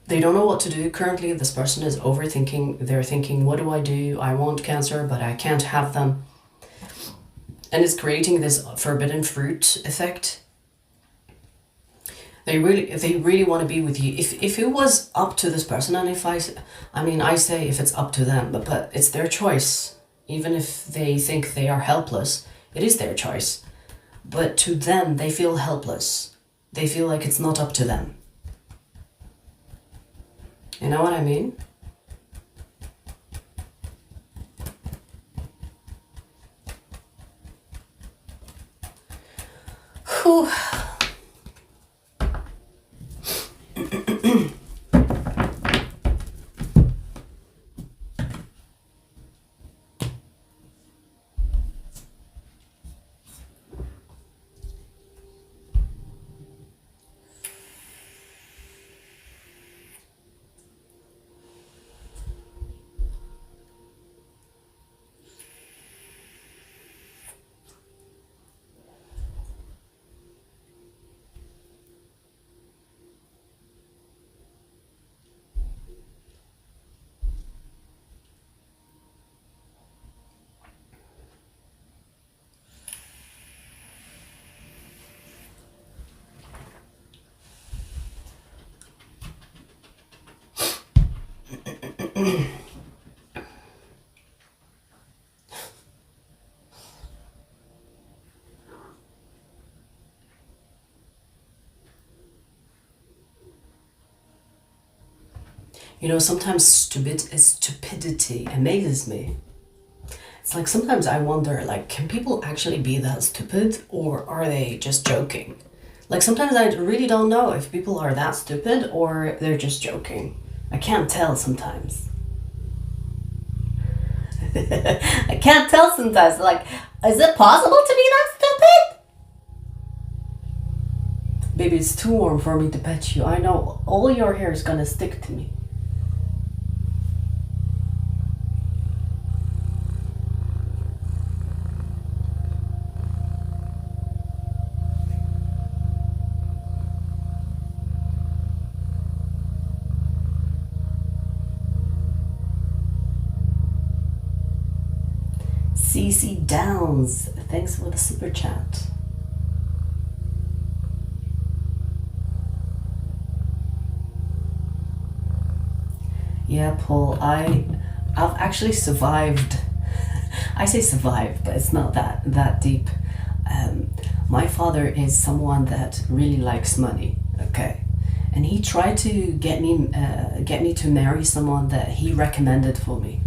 They don't know what to do. Currently, this person is overthinking. They're thinking, what do I do? I want Cancer, but I can't have them. And it's creating this forbidden fruit effect. They really want to be with you. If it was up to this person, and I say if it's up to them, but it's their choice. Even if they think they are helpless, it is their choice. But to them, they feel helpless. They feel like it's not up to them. You know what I mean? Whew. You know, sometimes stupidity amazes me. It's like sometimes I wonder, like, can people actually be that stupid, or are they just joking? Like, sometimes I really don't know if people are that stupid or they're just joking. I can't tell sometimes. I can't tell sometimes. Like, is it possible to be that stupid? Baby, it's too warm for me to pet you. I know all your hair is gonna stick to me. CC Downs, thanks for the super chat. Yeah, Paul, I've actually survived. I say survived, but it's not that deep. My father is someone that really likes money, okay? And he tried to get me to marry someone that he recommended for me.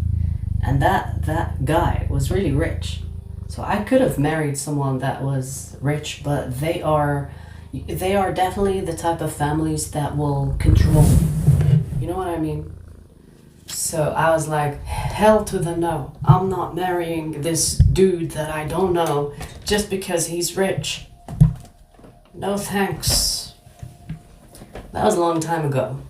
And that guy was really rich. So I could have married someone that was rich, but they are definitely the type of families that will control. You know what I mean? So I was like, hell to the no. I'm not marrying this dude that I don't know just because he's rich. No thanks. That was a long time ago.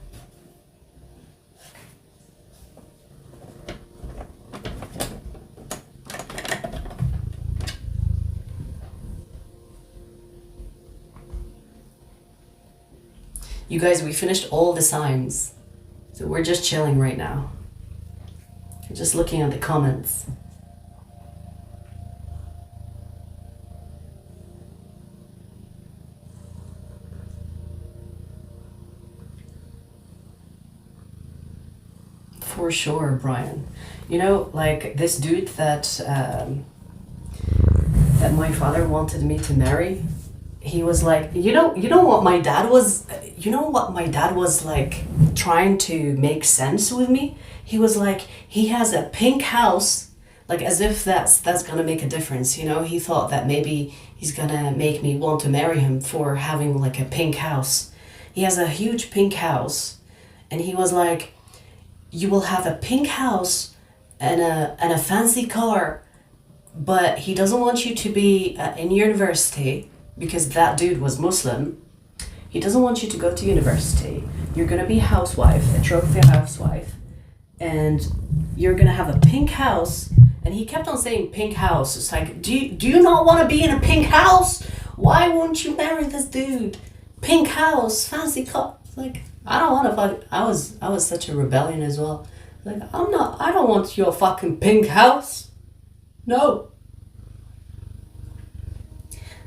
You guys, we finished all the signs. So we're just chilling right now. Just looking at the comments. For sure, Brian. You know, like this dude that my father wanted me to marry, he was like, you know what my dad was like trying to make sense with me? He was like, he has a pink house, like as if that's gonna make a difference, you know? He thought that maybe he's gonna make me want to marry him for having like a pink house. He has a huge pink house, and he was like, you will have a pink house and a fancy car, but he doesn't want you to be in university because that dude was Muslim. He doesn't want you to go to university. You're gonna be a housewife, a trophy housewife, and you're gonna have a pink house. And he kept on saying pink house. It's like, do you not want to be in a pink house? Why won't you marry this dude? Pink house, fancy car. Like, I don't want to fuck. I was such a rebellion as well. Like, I don't want your fucking pink house. No.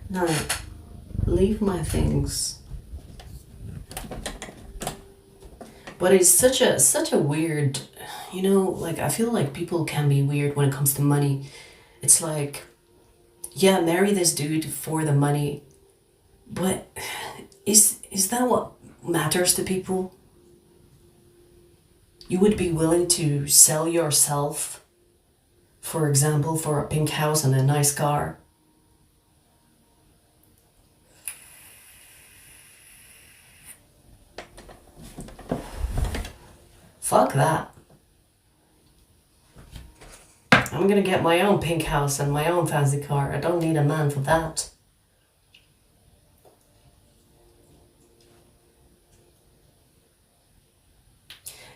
No, leave my things. But it's such a weird, you know, like I feel like people can be weird when it comes to money. It's like, yeah, marry this dude for the money, but is that what matters to people? You would be willing to sell yourself, for example, for a pink house and a nice car? Fuck that. I'm gonna get my own pink house and my own fancy car. I don't need a man for that.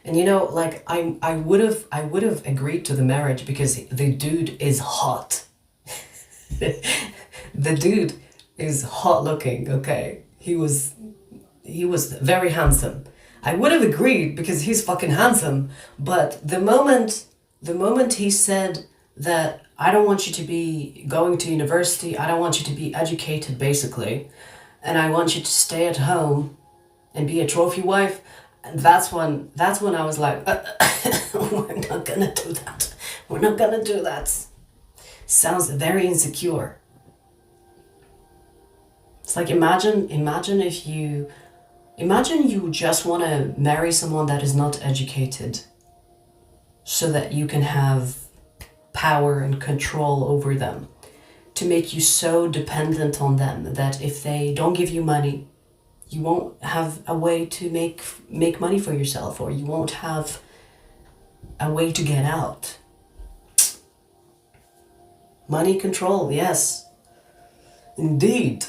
And you know, like I would have agreed to the marriage because the dude is hot. The dude is hot looking, okay? He was very handsome. I would have agreed because he's fucking handsome, but the moment he said that I don't want you to be going to university, I don't want you to be educated basically, and I want you to stay at home and be a trophy wife, that's when I was like, we're not gonna do that. We're not gonna do that. Sounds very insecure. It's like imagine you just want to marry someone that is not educated so that you can have power and control over them, to make you so dependent on them that if they don't give you money, you won't have a way to make money for yourself, or you won't have a way to get out. Money control, yes. Indeed.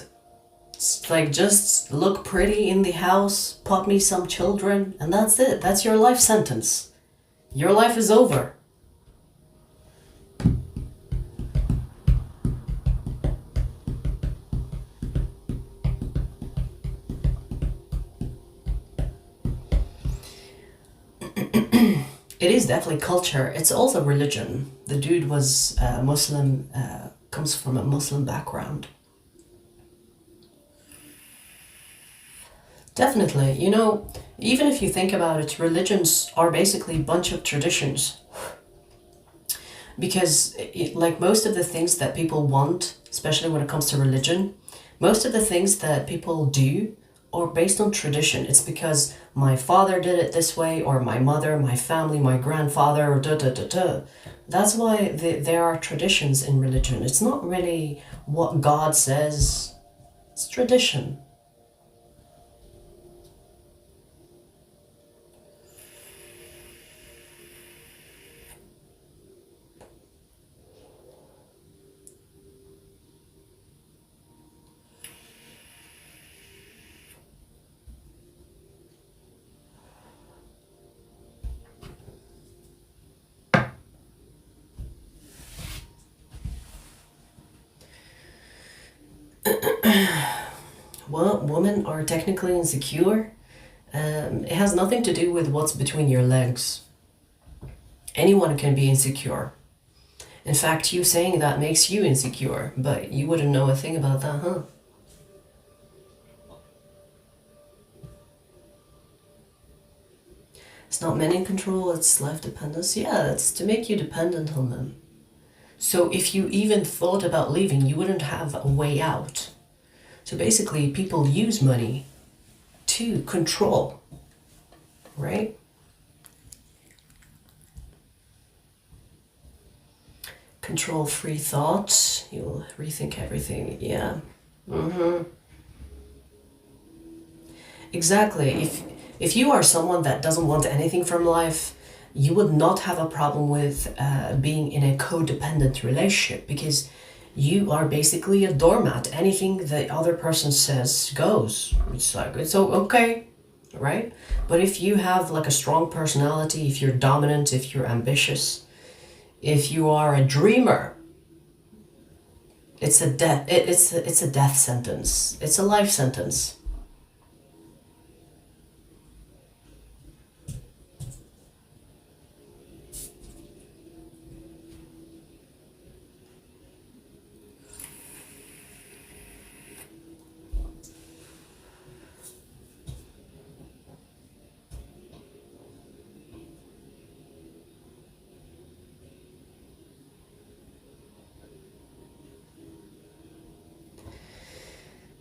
It's like, just look pretty in the house, pop me some children, and that's it. That's your life sentence. Your life is over. It is definitely culture. It's also religion. The dude was Muslim, comes from a Muslim background. Definitely. You know, even if you think about it, religions are basically a bunch of traditions. Because, like most of the things that people want, especially when it comes to religion, most of the things that people do are based on tradition. It's because my father did it this way, or my mother, my family, my grandfather, or da. That's why there are traditions in religion. It's not really what God says, it's tradition. Well, women are technically insecure. It has nothing to do with what's between your legs. Anyone can be insecure. In fact, you saying that makes you insecure, but you wouldn't know a thing about that, huh? It's not men in control, it's life dependence. Yeah, it's to make you dependent on them. So if you even thought about leaving, you wouldn't have a way out. So basically, people use money to control, right? Control free thought. You'll rethink everything. Yeah. Exactly. If you are someone that doesn't want anything from life, you would not have a problem with being in a codependent relationship, because you are basically a doormat. Anything the other person says goes. It's like, it's okay, right? But if you have like a strong personality, if you're dominant, if you're ambitious, if you are a dreamer, it's a death. It's a death sentence. It's a life sentence.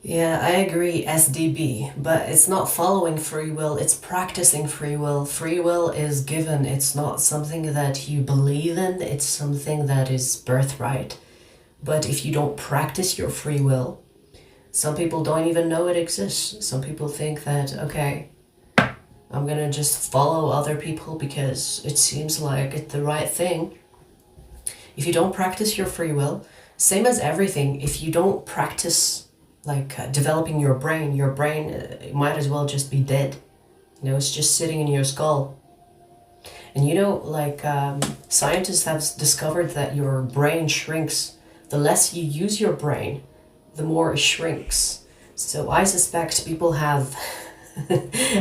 Yeah, I agree, SDB, but it's not following free will, it's practicing free will. Free will is given, it's not something that you believe in, it's something that is birthright. But if you don't practice your free will, some people don't even know it exists. Some people think that, okay, I'm gonna just follow other people because it seems like it's the right thing. If you don't practice your free will, same as everything, if you don't practice developing your brain might as well just be dead. You know, it's just sitting in your skull. And you know, scientists have discovered that your brain shrinks. The less you use your brain, the more it shrinks. So I suspect people have...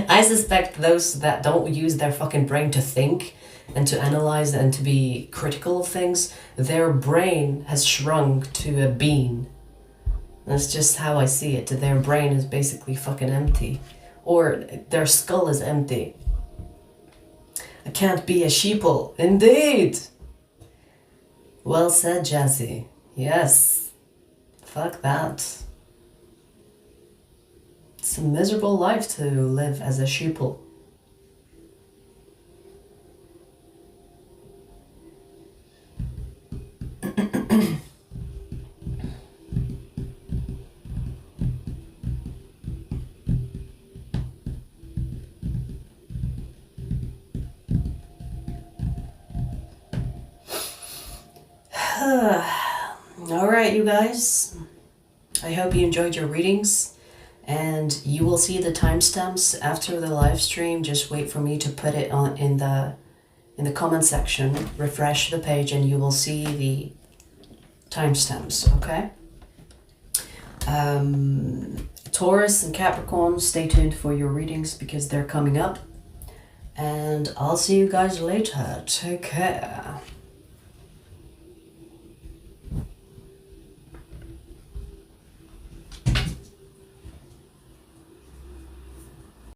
I suspect those that don't use their fucking brain to think and to analyze and to be critical of things, their brain has shrunk to a bean. That's just how I see it. Their brain is basically fucking empty. Or their skull is empty. I can't be a sheeple. Indeed! Well said, Jazzy. Yes. Fuck that. It's a miserable life to live as a sheeple. right, you guys. I hope you enjoyed your readings. And you will see the timestamps after the live stream. Just wait for me to put it on in the comment section. Refresh the page and you will see the timestamps, okay? Taurus and Capricorn, stay tuned for your readings because they're coming up. And I'll see you guys later. Take care.